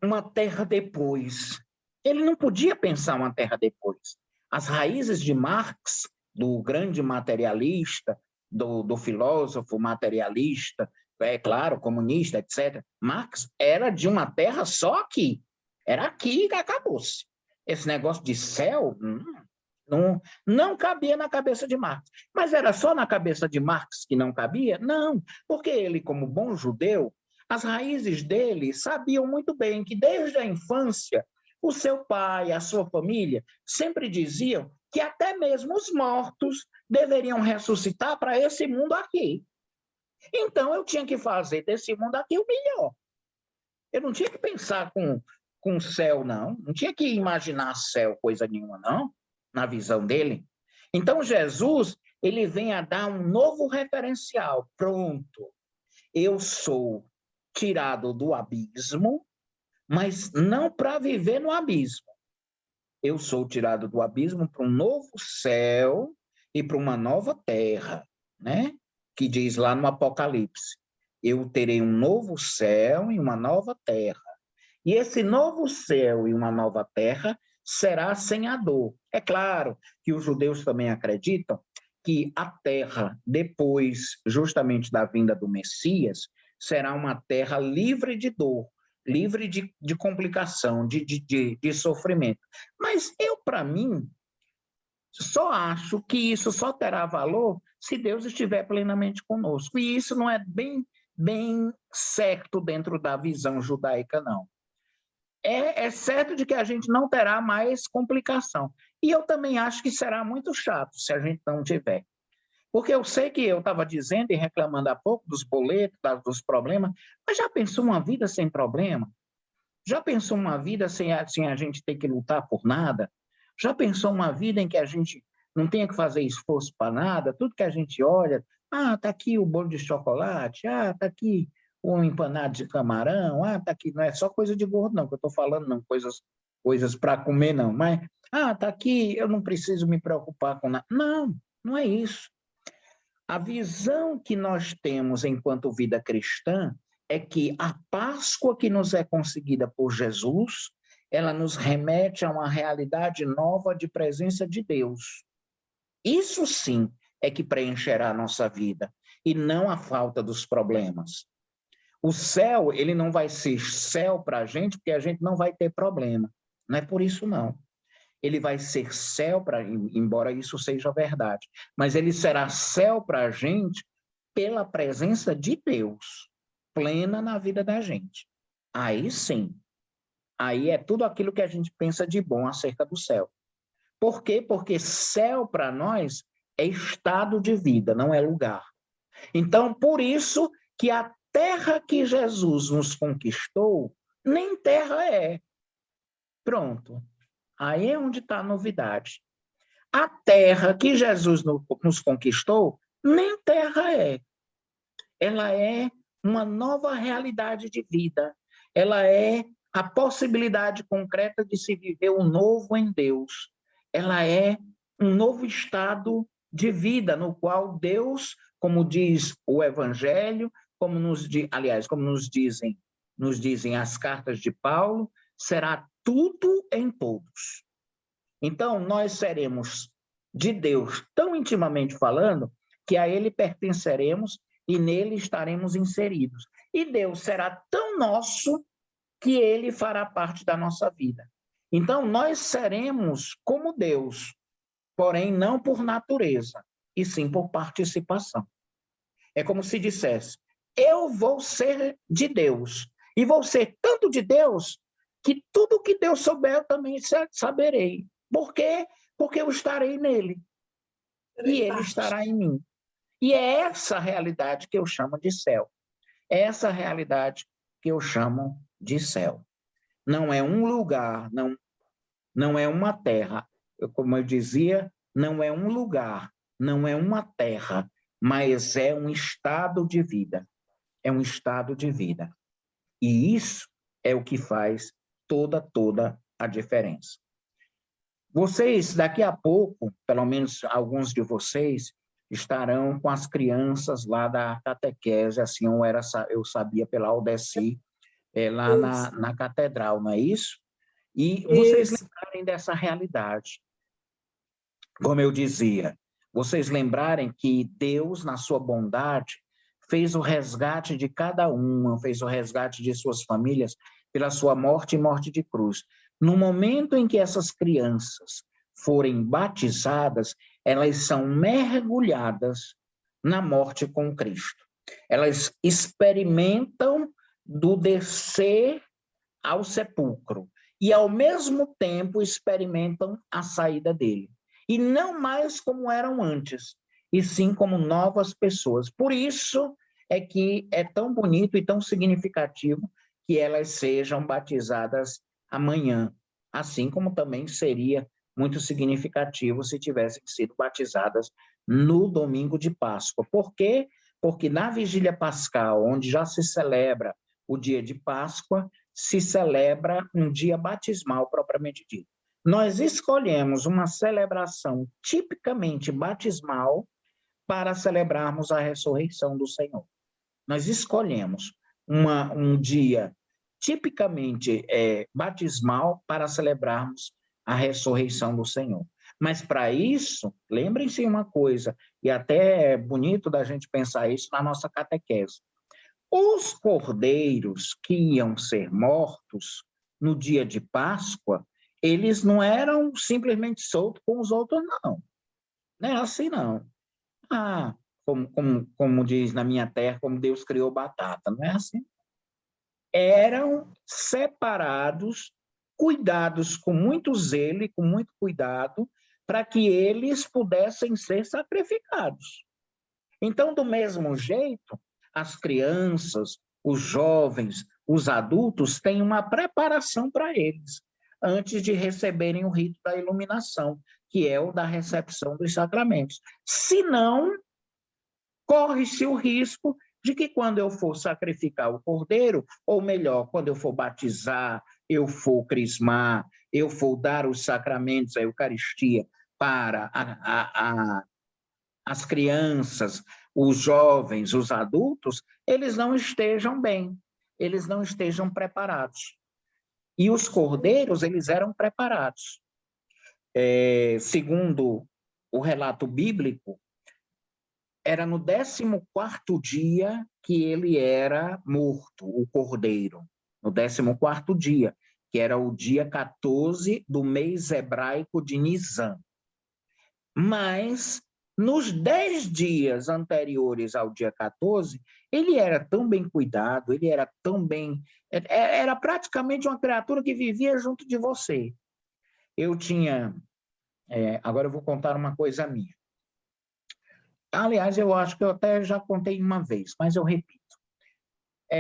uma terra depois. Ele não podia pensar uma terra depois. As raízes de Marx, do grande materialista, do filósofo materialista, é claro, comunista, etc., Marx era de uma terra só aqui. Era aqui que acabou-se. Esse negócio de céu... Não cabia na cabeça de Marx. Mas era só na cabeça de Marx que não cabia? Não, porque ele, como bom judeu, as raízes dele sabiam muito bem que desde a infância, o seu pai, a sua família, sempre diziam que até mesmo os mortos deveriam ressuscitar para esse mundo aqui. Então, eu tinha que fazer desse mundo aqui o melhor. Eu não tinha que pensar com céu, não. Não tinha que imaginar céu, coisa nenhuma, não. Na visão dele. Então, Jesus, ele vem a dar um novo referencial. Pronto, eu sou tirado do abismo, mas não para viver no abismo. Eu sou tirado do abismo para um novo céu e para uma nova terra, né? Que diz lá no Apocalipse, eu terei um novo céu e uma nova terra. E esse novo céu e uma nova terra será sem a dor. É claro que os judeus também acreditam que a terra, depois justamente da vinda do Messias, será uma terra livre de dor, livre de complicação, de sofrimento. Mas eu, para mim, só acho que isso só terá valor se Deus estiver plenamente conosco. E isso não é bem certo dentro da visão judaica, não. É certo de que a gente não terá mais complicação. E eu também acho que será muito chato se a gente não tiver. Porque eu sei que eu estava dizendo e reclamando há pouco dos boletos, dos problemas, mas já pensou uma vida sem problema? Já pensou uma vida sem a gente ter que lutar por nada? Já pensou uma vida em que a gente não tenha que fazer esforço para nada? Tudo que a gente olha, está aqui o bolo de chocolate, está aqui um empanado de camarão, tá aqui, não é só coisa de gordo, não, que eu estou falando, não, coisas para comer, não, mas, tá aqui, eu não preciso me preocupar com nada. Não, não é isso. A visão que nós temos enquanto vida cristã é que a Páscoa que nos é conseguida por Jesus, ela nos remete a uma realidade nova de presença de Deus. Isso sim é que preencherá a nossa vida, e não a falta dos problemas. O céu, ele não vai ser céu para a gente, porque a gente não vai ter problema. Não é por isso, não. Ele vai ser céu para, embora isso seja verdade, mas ele será céu para a gente pela presença de Deus, plena na vida da gente. Aí sim, aí é tudo aquilo que a gente pensa de bom acerca do céu. Por quê? Porque céu para nós é estado de vida, não é lugar. Então, por isso que a terra que Jesus nos conquistou, nem terra é. Pronto. Aí é onde está a novidade. A terra que Jesus nos conquistou, nem terra é. Ela é uma nova realidade de vida. Ela é a possibilidade concreta de se viver o novo em Deus. Ela é um novo estado de vida no qual Deus, como diz o Evangelho, como nos dizem as cartas de Paulo, será tudo em todos. Então, nós seremos de Deus tão intimamente falando que a Ele pertenceremos e nele estaremos inseridos. E Deus será tão nosso que Ele fará parte da nossa vida. Então, nós seremos como Deus, porém não por natureza, e sim por participação. É como se dissesse, eu vou ser de Deus, e vou ser tanto de Deus que tudo que Deus souber eu também saberei. Por quê? Porque eu estarei nele. E ele estará em mim. E é essa realidade que eu chamo de céu. É essa realidade que eu chamo de céu. Não é um lugar, não é uma terra. Como eu dizia, não é um lugar, não é uma terra, mas é um estado de vida. É um estado de vida. E isso é o que faz toda a diferença. Vocês, daqui a pouco, pelo menos alguns de vocês, estarão com as crianças lá da catequese, assim eu sabia pela Aldeci, lá na catedral, não é isso? E vocês lembrarem dessa realidade. Como eu dizia, vocês lembrarem que Deus, na sua bondade, fez o resgate de cada uma, fez o resgate de suas famílias pela sua morte e morte de cruz. No momento em que essas crianças forem batizadas, elas são mergulhadas na morte com Cristo. Elas experimentam do descer ao sepulcro e, ao mesmo tempo, experimentam a saída dele. E não mais como eram antes, e sim como novas pessoas. Por isso é que é tão bonito e tão significativo que elas sejam batizadas amanhã, assim como também seria muito significativo se tivessem sido batizadas no domingo de Páscoa. Por quê? Porque na vigília pascal, onde já se celebra o dia de Páscoa, se celebra um dia batismal propriamente dito. Nós escolhemos uma celebração tipicamente batismal para celebrarmos a ressurreição do Senhor. Nós escolhemos um dia tipicamente batismal para celebrarmos a ressurreição do Senhor. Mas para isso, lembrem-se uma coisa, e até é bonito da gente pensar isso na nossa catequese. Os cordeiros que iam ser mortos no dia de Páscoa, eles não eram simplesmente soltos com os outros, não. Não é assim, não. Como diz na minha terra, como Deus criou batata, não é assim. Eram separados, cuidados com muito zelo e com muito cuidado, para que eles pudessem ser sacrificados. Então, do mesmo jeito, as crianças, os jovens, os adultos têm uma preparação para eles, antes de receberem o rito da iluminação, que é o da recepção dos sacramentos. Senão, corre-se o risco de que quando eu for sacrificar o cordeiro, ou melhor, quando eu for batizar, eu for crismar, eu for dar os sacramentos, a Eucaristia, para as crianças, os jovens, os adultos, eles não estejam bem, eles não estejam preparados. E os cordeiros, eles eram preparados. Segundo o relato bíblico, era no 14º dia que ele era morto, o cordeiro. No 14º dia, que era o dia 14 do mês hebraico de Nisan. Mas, nos 10 dias anteriores ao dia 14, ele era tão bem cuidado, ele era tão bem... Era praticamente uma criatura que vivia junto de você. Eu tinha... agora eu vou contar uma coisa minha. Aliás, eu acho que eu até já contei uma vez, mas eu repito.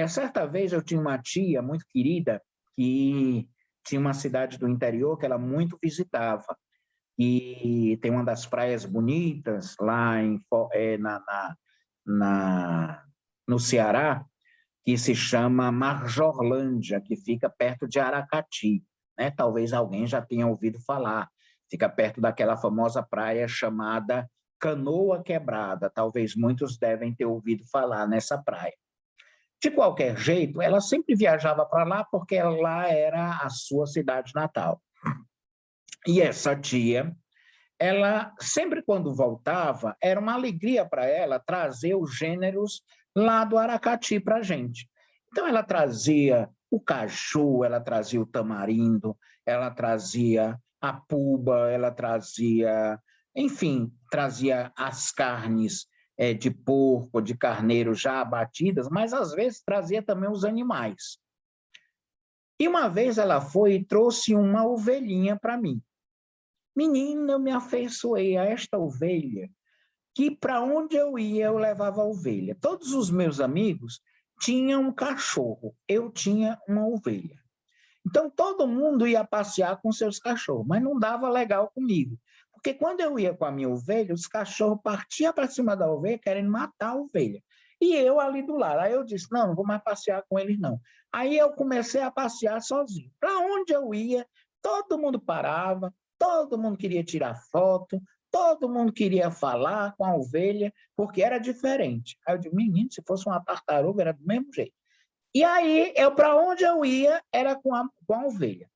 Certa vez eu tinha uma tia muito querida que tinha uma cidade do interior que ela muito visitava. E tem uma das praias bonitas lá no Ceará, que se chama Majorlândia, que fica perto de Aracati, né? Talvez alguém já tenha ouvido falar. Fica perto daquela famosa praia chamada Canoa Quebrada. Talvez muitos devem ter ouvido falar nessa praia. De qualquer jeito, ela sempre viajava para lá porque lá era a sua cidade natal. E essa tia, ela sempre quando voltava, era uma alegria para ela trazer os gêneros lá do Aracati para a gente. Então, ela trazia o caju, ela trazia o tamarindo, ela trazia a puba, ela trazia, enfim, trazia as carnes de porco, de carneiro já abatidas, mas às vezes trazia também os animais. E uma vez ela foi e trouxe uma ovelhinha para mim. Menina, eu me afeiçoei a esta ovelha, que para onde eu ia eu levava a ovelha. Todos os meus amigos tinham um cachorro, eu tinha uma ovelha. Então todo mundo ia passear com seus cachorros, mas não dava legal comigo. Porque quando eu ia com a minha ovelha, os cachorros partiam para cima da ovelha querendo matar a ovelha. E eu ali do lado. Aí eu disse, não vou mais passear com eles, não. Aí eu comecei a passear sozinho. Para onde eu ia, todo mundo parava, todo mundo queria tirar foto, todo mundo queria falar com a ovelha, porque era diferente. Aí eu disse, menino, se fosse uma tartaruga, era do mesmo jeito. E aí, para onde eu ia, era com a ovelha.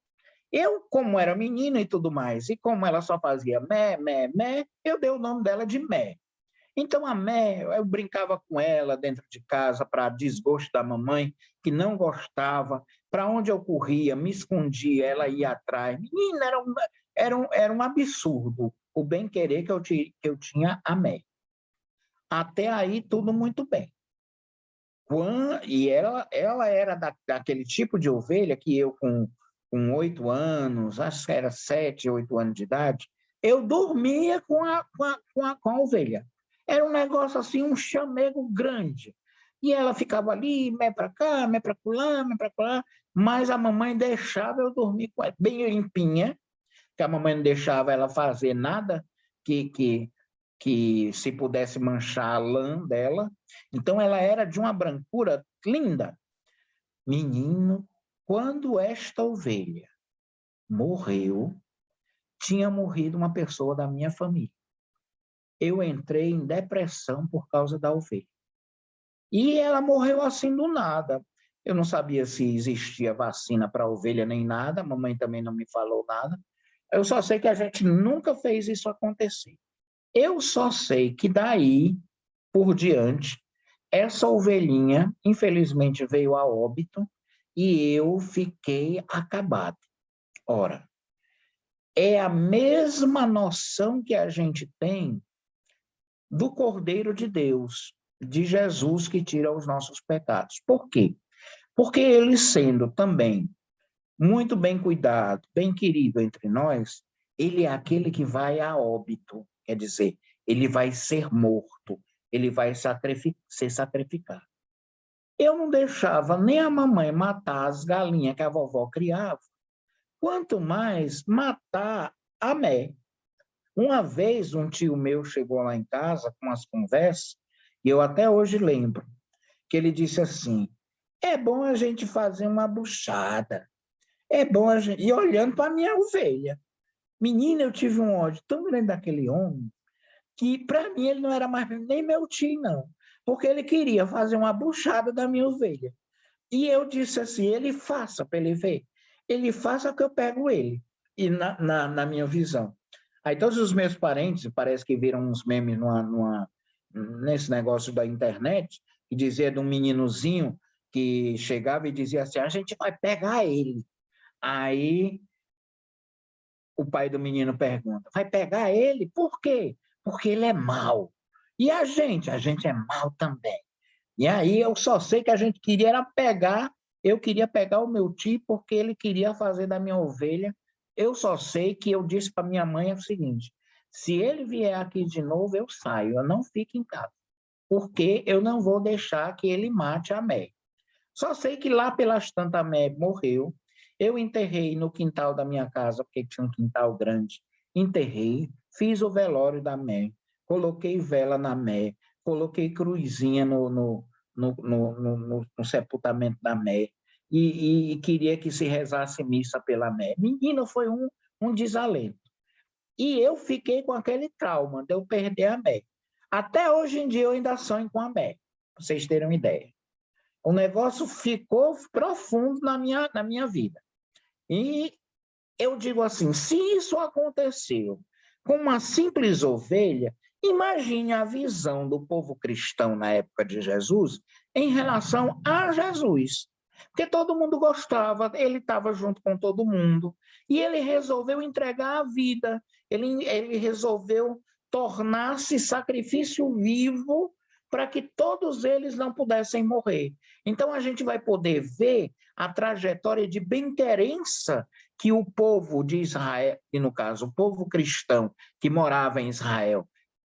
Eu, como era menina e tudo mais, e como ela só fazia mé, mé, mé, eu dei o nome dela de Mé. Então, a Mé, eu brincava com ela dentro de casa para desgosto da mamãe, que não gostava. Para onde eu corria, me escondia, ela ia atrás. Menina, era um absurdo o bem-querer que eu tinha a Mé. Até aí, tudo muito bem. E ela era daquele tipo de ovelha que eu, com 8 anos, acho que era 7, 8 anos de idade, eu dormia com a ovelha. Era um negócio assim, um chamego grande. E ela ficava ali, mé para cá, mé para lá, mé para lá, mas a mamãe deixava eu dormir com ela, bem limpinha, que a mamãe não deixava ela fazer nada que se pudesse manchar a lã dela. Então, ela era de uma brancura linda. Menino, quando esta ovelha morreu, tinha morrido uma pessoa da minha família. Eu entrei em depressão por causa da ovelha. E ela morreu assim do nada. Eu não sabia se existia vacina para ovelha nem nada, a mamãe também não me falou nada. Eu só sei que a gente nunca fez isso acontecer. Eu só sei que daí por diante, essa ovelhinha, infelizmente, veio a óbito e eu fiquei acabado. Ora, é a mesma noção que a gente tem do Cordeiro de Deus, de Jesus que tira os nossos pecados. Por quê? Porque ele, sendo também muito bem cuidado, bem querido entre nós, ele é aquele que vai a óbito, quer dizer, ele vai ser morto, ele vai ser sacrificado. Eu não deixava nem a mamãe matar as galinhas que a vovó criava, quanto mais matar a Mé. Uma vez, um tio meu chegou lá em casa com umas conversas, e eu até hoje lembro, que ele disse assim, é bom a gente fazer uma buchada, é bom a gente... E olhando para a minha ovelha. Menina, eu tive um ódio tão grande daquele homem, que para mim ele não era mais nem meu tio, não, porque ele queria fazer uma buchada da minha ovelha. E eu disse assim, ele faça para ele ver, ele faça que eu pego ele, e na minha visão. Aí todos os meus parentes, parece que viram uns memes nesse negócio da internet, que dizia de um meninozinho que chegava e dizia assim, a gente vai pegar ele. Aí o pai do menino pergunta, vai pegar ele? Por quê? Porque ele é mau. E a gente é mau também. E aí eu só sei que a gente queria era pegar, eu queria pegar o meu tio porque ele queria fazer da minha ovelha. Eu só sei que eu disse para minha mãe o seguinte, se ele vier aqui de novo, eu saio, eu não fico em casa, porque eu não vou deixar que ele mate a Mé. Só sei que lá pelas tantas a Mé morreu, eu enterrei no quintal da minha casa, porque tinha um quintal grande, enterrei, fiz o velório da Mé, coloquei vela na Mé, coloquei cruzinha no sepultamento da Mé, e queria que se rezasse missa pela Mé. Menina, foi um desalento. E eu fiquei com aquele trauma de eu perder a Mé. Até hoje em dia eu ainda sonho com a Mé, para vocês terem uma ideia. O negócio ficou profundo na minha vida. E eu digo assim, se isso aconteceu com uma simples ovelha, imagine a visão do povo cristão na época de Jesus em relação a Jesus. Porque todo mundo gostava, ele estava junto com todo mundo, e ele resolveu entregar a vida, ele resolveu tornar-se sacrifício vivo para que todos eles não pudessem morrer. Então, a gente vai poder ver a trajetória de bem-querença que o povo de Israel, e no caso, o povo cristão que morava em Israel,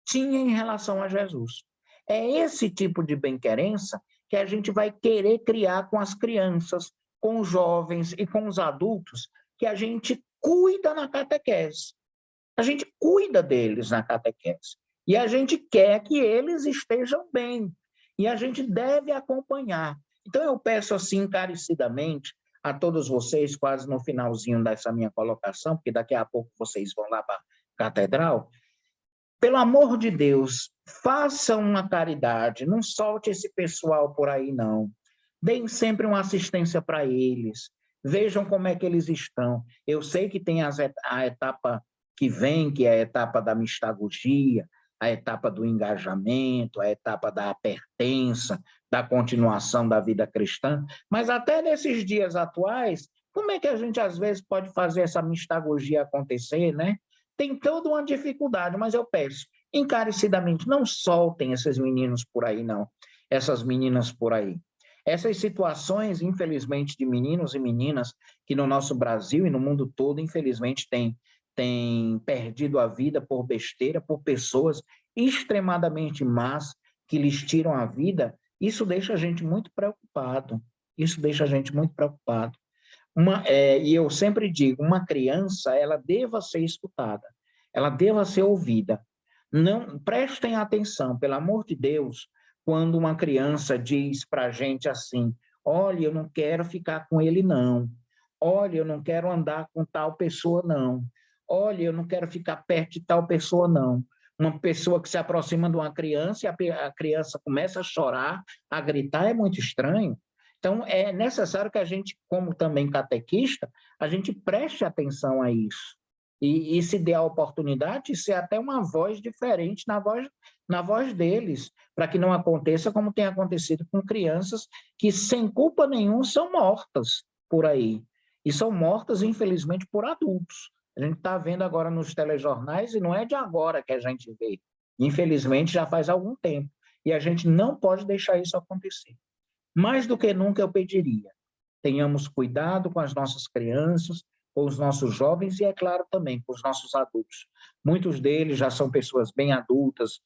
tinha em relação a Jesus. É esse tipo de bem-querença que a gente vai querer criar com as crianças, com os jovens e com os adultos, que a gente cuida na catequese. A gente cuida deles na catequese. E a gente quer que eles estejam bem. E a gente deve acompanhar. Então, eu peço assim, encarecidamente, a todos vocês, quase no finalzinho dessa minha colocação, porque daqui a pouco vocês vão lá para a catedral, pelo amor de Deus, façam uma caridade, não solte esse pessoal por aí, não. Deem sempre uma assistência para eles, vejam como é que eles estão. Eu sei que tem a etapa que vem, que é a etapa da mistagogia, a etapa do engajamento, a etapa da pertença, da continuação da vida cristã, mas até nesses dias atuais, como é que a gente às vezes pode fazer essa mistagogia acontecer, né? Tem toda uma dificuldade, mas eu peço, encarecidamente, não soltem esses meninos por aí, não, essas meninas por aí. Essas situações, infelizmente, de meninos e meninas que no nosso Brasil e no mundo todo, infelizmente, têm perdido a vida por besteira, por pessoas extremadamente más que lhes tiram a vida, isso deixa a gente muito preocupado. Isso deixa a gente muito preocupado. E eu sempre digo, uma criança, ela deva ser escutada, ela deva ser ouvida. Não, prestem atenção, pelo amor de Deus, quando uma criança diz para a gente assim, olha, eu não quero ficar com ele, não. Olha, eu não quero andar com tal pessoa, não. Olha, eu não quero ficar perto de tal pessoa, não. Uma pessoa que se aproxima de uma criança e a criança começa a chorar, a gritar, é muito estranho. Então, é necessário que a gente, como também catequista, a gente preste atenção a isso. E se dê a oportunidade de ser até uma voz diferente na voz deles, para que não aconteça como tem acontecido com crianças que, sem culpa nenhuma, são mortas por aí. E são mortas, infelizmente, por adultos. A gente está vendo agora nos telejornais, e não é de agora que a gente vê. Infelizmente, já faz algum tempo. E a gente não pode deixar isso acontecer. Mais do que nunca eu pediria, tenhamos cuidado com as nossas crianças, com os nossos jovens e, é claro, também com os nossos adultos. Muitos deles já são pessoas bem adultas,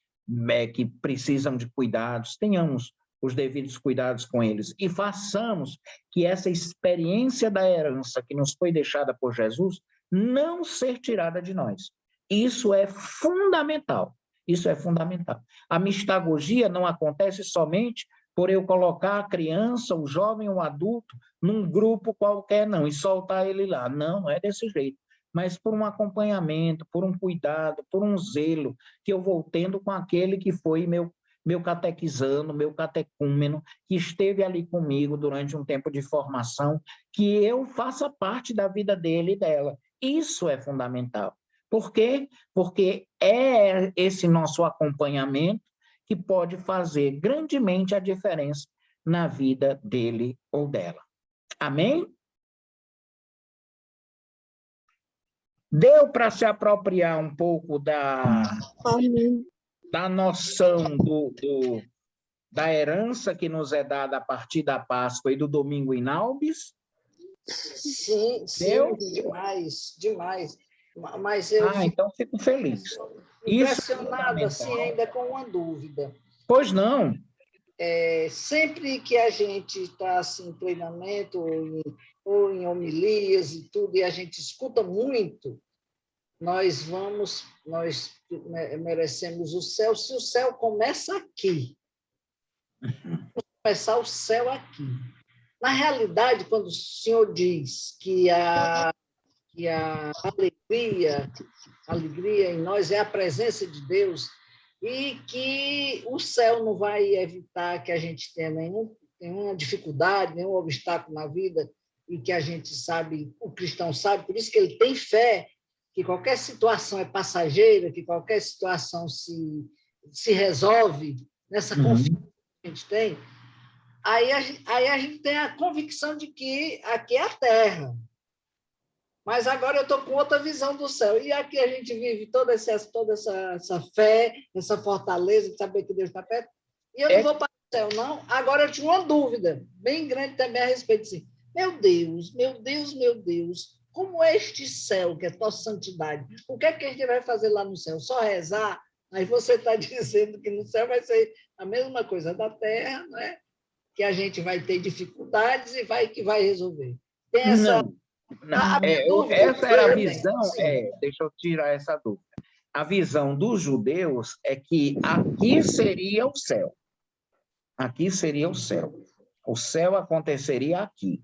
que precisam de cuidados, tenhamos os devidos cuidados com eles e façamos que essa experiência da herança que nos foi deixada por Jesus não ser tirada de nós. Isso é fundamental, isso é fundamental. A mistagogia não acontece somente por eu colocar a criança, o jovem, o adulto, num grupo qualquer, não, e soltar ele lá. Não é desse jeito. Mas por um acompanhamento, por um cuidado, por um zelo que eu vou tendo com aquele que foi meu catequizando, meu catecúmeno, que esteve ali comigo durante um tempo de formação, que eu faça parte da vida dele e dela. Isso é fundamental. Por quê? Porque é esse nosso acompanhamento que pode fazer grandemente a diferença na vida dele ou dela. Amém? Deu para se apropriar um pouco da noção da herança que nos é dada a partir da Páscoa e do domingo em Albis? Sim, Deu? demais, demais. Mas eu fico Então fico feliz. impressionado, assim, ainda com uma dúvida. Pois não. Sempre que a gente está assim, em treinamento ou em homilias e tudo, e a gente escuta muito, nós merecemos o céu, se o céu começa aqui. Começar o céu aqui. Na realidade, quando o Senhor diz que a alegria em nós é a presença de Deus, e que o céu não vai evitar que a gente tenha nenhuma dificuldade, nenhum obstáculo na vida, e que a gente sabe, o cristão sabe, por isso que ele tem fé, que qualquer situação é passageira, que qualquer situação se resolve nessa confiança que a gente tem, aí a gente tem a convicção de que aqui é a terra. Mas agora eu estou com outra visão do céu. E aqui a gente vive toda essa fé, essa fortaleza de saber que Deus está perto. E eu não vou para o céu, não. Agora eu tinha uma dúvida bem grande também a respeito disso. Meu Deus, meu Deus, meu Deus, como é este céu, que é tua santidade? O que é que a gente vai fazer lá no céu? Só rezar? Aí você está dizendo que no céu vai ser a mesma coisa da terra, não é? Que a gente vai ter dificuldades e que vai resolver. Tem essa... Não, essa era a visão, deixa eu tirar essa dúvida. A visão dos judeus é que aqui seria o céu. Aqui seria o céu. O céu aconteceria aqui.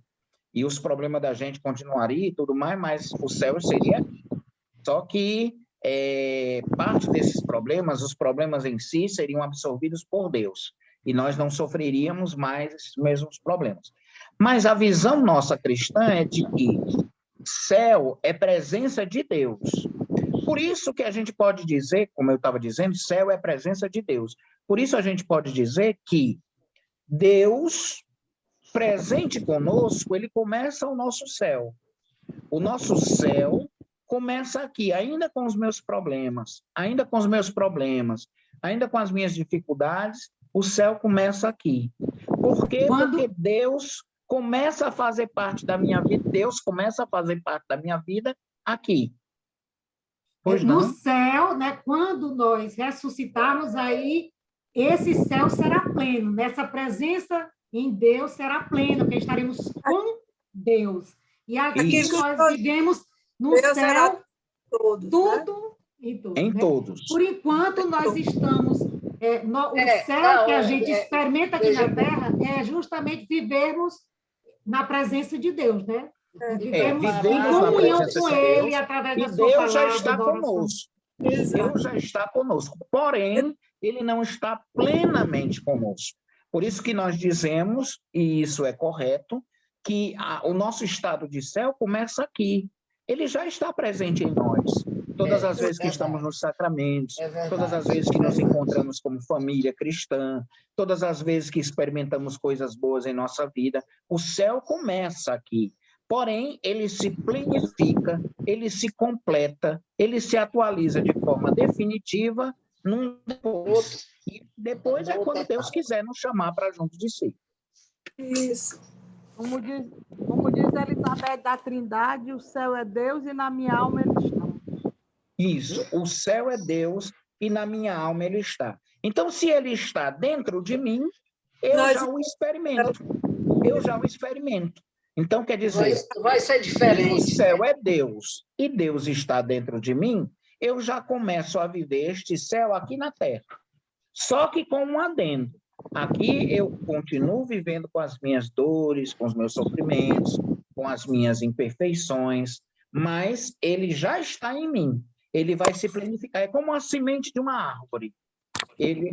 E os problemas da gente continuariam e tudo mais, mas o céu seria aqui. Só que parte desses problemas, os problemas em si, seriam absorvidos por Deus. E nós não sofreríamos mais esses mesmos problemas. Mas a visão nossa cristã é de que céu é presença de Deus. Por isso que a gente pode dizer, como eu estava dizendo, céu é presença de Deus. Por isso a gente pode dizer que Deus, presente conosco, ele começa o nosso céu. O nosso céu começa aqui, ainda com os meus problemas, ainda com as minhas dificuldades, o céu começa aqui. Por quê? Porque Deus começa a fazer parte da minha vida, Deus começa a fazer parte da minha vida aqui. Pois não? No céu, né, quando nós ressuscitarmos, aí esse céu será pleno, nessa presença em Deus será pleno, porque estaremos com Deus. E aqui nós vivemos no céu todos, tudo, né? Em todos. Por enquanto, nós estamos... o céu que a gente experimenta aqui na Terra é justamente vivermos na presença de Deus, né? Vivemos em comunhão com Ele, através da sua palavra. Deus já está conosco. Deus já está conosco. Porém, Ele não está plenamente conosco. Por isso que nós dizemos, e isso é correto, que o nosso estado de céu começa aqui. Ele já está presente em nós. Todas as vezes que estamos nos sacramentos, todas as vezes que nos encontramos como família cristã, todas as vezes que experimentamos coisas boas em nossa vida, o céu começa aqui. Porém, ele se planifica, ele se completa, ele se atualiza de forma definitiva num depois. E depois é quando Deus quiser nos chamar para junto de si. Isso. Como diz Elizabeth da Trindade, o céu é Deus e na minha alma ele está. Isso, o céu é Deus e na minha alma ele está. Então, se ele está dentro de mim, eu já o experimento. Então, quer dizer, vai ser diferente. O céu é Deus e Deus está dentro de mim, eu já começo a viver este céu aqui na Terra. Só que com um adendo. Aqui eu continuo vivendo com as minhas dores, com os meus sofrimentos, com as minhas imperfeições, mas ele já está em mim. Ele vai se planificar. É como a semente de uma árvore.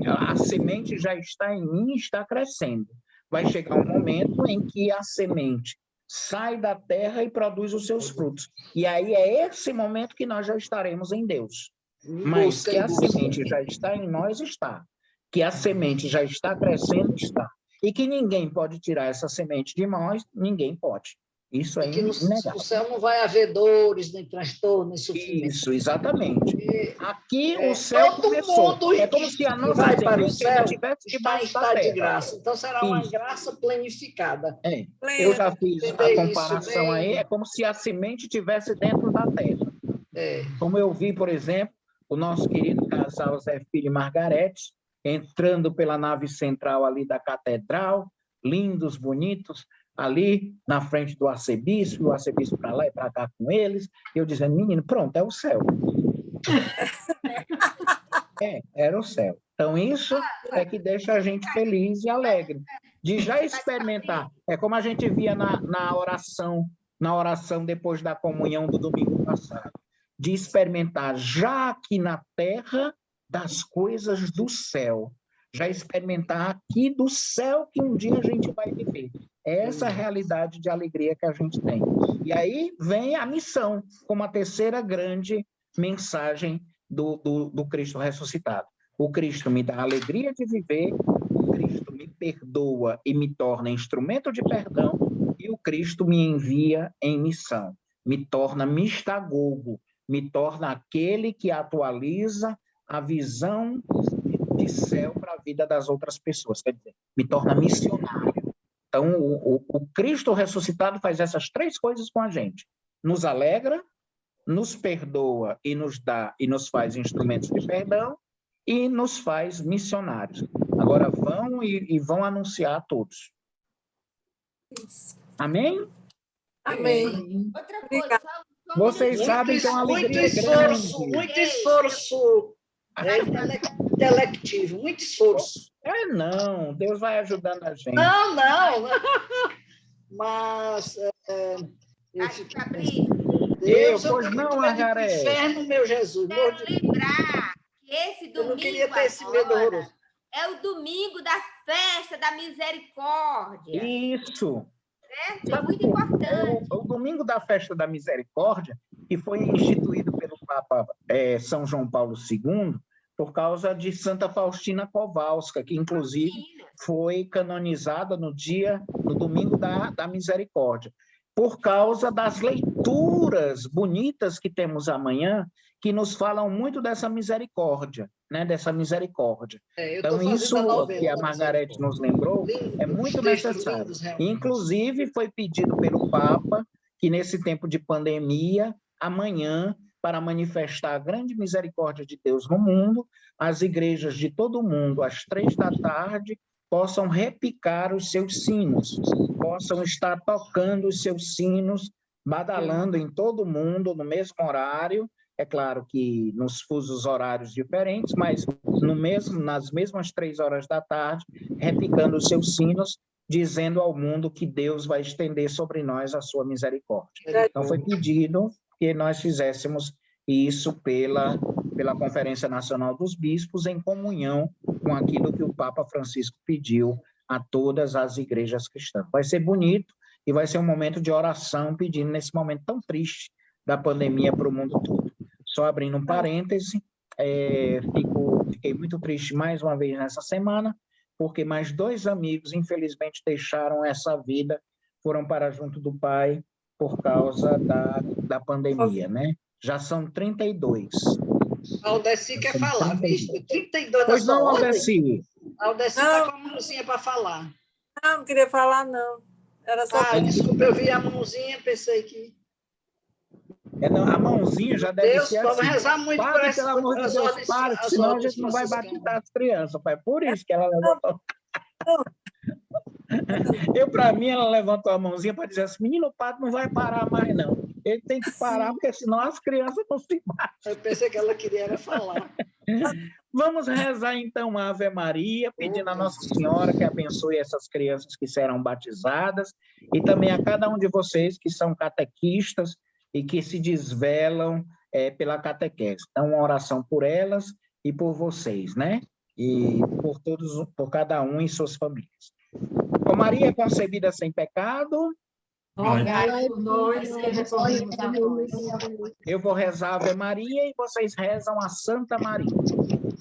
A semente já está em mim e está crescendo. Vai chegar um momento em que a semente sai da terra e produz os seus frutos. E aí é esse momento que nós já estaremos em Deus. Mas que a semente já está em nós, está. Que a semente já está crescendo, está. E que ninguém pode tirar essa semente de nós, ninguém pode. Isso é E que no inegável. céu não vai haver dores, nem transtorno, nem sofrimento. Isso, exatamente. E, Aqui o céu todo começou. mundo É como se a que nossa vai para o existência ainda céu estivesse está em debaixo da estado de terra. graça. Então, será uma Isso. graça planificada. É. Eu Plena. já fiz a Entender isso comparação aí, bem. é como se a semente estivesse dentro da terra. É, Como eu vi, por exemplo, o nosso querido casal Zé Filho e Margarete, entrando pela nave central ali da catedral, lindos, bonitos, ali na frente do arcebispo, o arcebispo para lá e para cá com eles, e eu dizendo, menino, pronto, é o céu. Era o céu. Então, isso é que deixa a gente feliz e alegre, de já experimentar. É como a gente via na oração depois da comunhão do domingo passado, de experimentar já aqui na terra das coisas do céu, já experimentar aqui do céu que um dia a gente vai viver. É essa realidade de alegria que a gente tem. E aí vem a missão, como a terceira grande mensagem do Cristo ressuscitado. O Cristo me dá a alegria de viver, o Cristo me perdoa e me torna instrumento de perdão, e o Cristo me envia em missão, me torna mistagogo, me torna aquele que atualiza a visão de céu para a vida das outras pessoas, quer dizer, me torna missionário. Então, o Cristo ressuscitado faz essas três coisas com a gente. Nos alegra, nos perdoa e nos dá e nos faz instrumentos de perdão e nos faz missionários. Agora vão e vão anunciar a todos. Amém? Amém. Outra Obrigada. coisa, Vocês sabem que é uma alegria grande. muito esforço intelectivo, muito esforço. Não, Deus vai ajudando a gente. Não. Mas eu fiquei pensando, Deus, eu pois tô não, com medo de ir pro Margarete. inferno, meu Jesus. quero lembrar que esse Eu domingo não queria ter esse medo agora horroroso. é o domingo da festa da misericórdia. Isso. Certo? É muito importante. O domingo da festa da misericórdia, que foi instituído pelo Papa São João Paulo II, por causa de Santa Faustina Kowalska, que inclusive foi canonizada no domingo da misericórdia, por causa das leituras bonitas que temos amanhã, que nos falam muito dessa misericórdia, né? Dessa misericórdia. Então, isso que a Margarete nos lembrou é muito necessário. Inclusive, foi pedido pelo Papa que, nesse tempo de pandemia, amanhã, para manifestar a grande misericórdia de Deus no mundo, as igrejas de todo o mundo, às 15h, possam repicar os seus sinos, possam estar tocando os seus sinos, badalando em todo o mundo, no mesmo horário, é claro que nos fusos horários diferentes, mas nas mesmas 15h, repicando os seus sinos, dizendo ao mundo que Deus vai estender sobre nós a sua misericórdia. Então, foi pedido que nós fizéssemos isso pela Conferência Nacional dos Bispos, em comunhão com aquilo que o Papa Francisco pediu a todas as igrejas cristãs. Vai ser bonito e vai ser um momento de oração, pedindo nesse momento tão triste da pandemia para o mundo todo. Só abrindo um parêntese, fiquei muito triste mais uma vez nessa semana, porque mais 2 amigos, infelizmente, deixaram essa vida, foram para junto do Pai por causa da pandemia, né? Já são 32. Aldeci quer falar, bicho. 32 Pois da não, sua ordem. Aldeci. Aldeci está com a mãozinha para falar. Não queria falar, não. Era só... Desculpa, eu vi a mãozinha, pensei que... A mãozinha já deve Deus, ser vamos assim. rezar muito por Padre, essa... pelo amor de Deus, pare, senão a gente não vai batizar as crianças, pai. Por isso que ela levantou. Para mim, ela levantou a mãozinha para dizer assim, menino, o padre não vai parar mais, não. Ele tem que parar, porque senão as crianças não se batem. Eu pensei que ela queria falar. Vamos rezar, então, a Ave Maria, pedindo a Nossa Senhora que abençoe essas crianças que serão batizadas e também a cada um de vocês que são catequistas e que se desvelam pela catequese. Então, uma oração por elas e por vocês, né? E por cada um e suas famílias. Ó Maria concebida sem pecado, rogai por nós que recorremos a vós. Eu vou rezar a Ave Maria e vocês rezam a Santa Maria.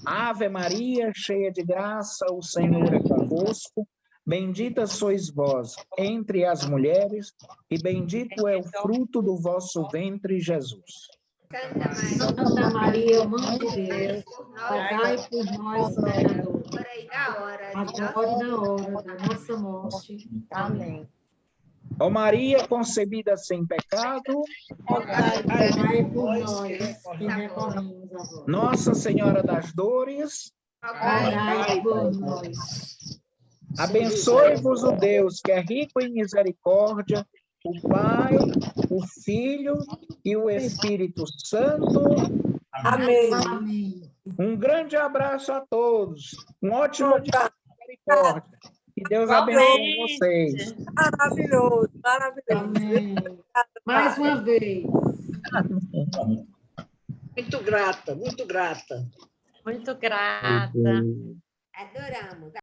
Ave Maria, cheia de graça, o Senhor é convosco. Bendita sois vós entre as mulheres, e bendito é o fruto do vosso ventre, Jesus. Santa Maria, Santa Maria, Mãe de Deus, por nós, rogai por nós, pecadores, agora e da hora de agora e na hora da nossa morte. Amém. Ó Maria, concebida sem pecado, Rogai por nós, que recorremos a vós. Nossa Senhora das Dores, Rogai por nós. abençoe-vos o Deus que é rico em misericórdia, o Pai, o Filho e o Espírito Santo. Amém. Amém. Um grande abraço a todos. Um ótimo dia de misericórdia. Que Deus abençoe vocês. Maravilhoso, maravilhoso. Amém. Mais uma vez. Muito grata, muito grata. Muito grata. Adoramos.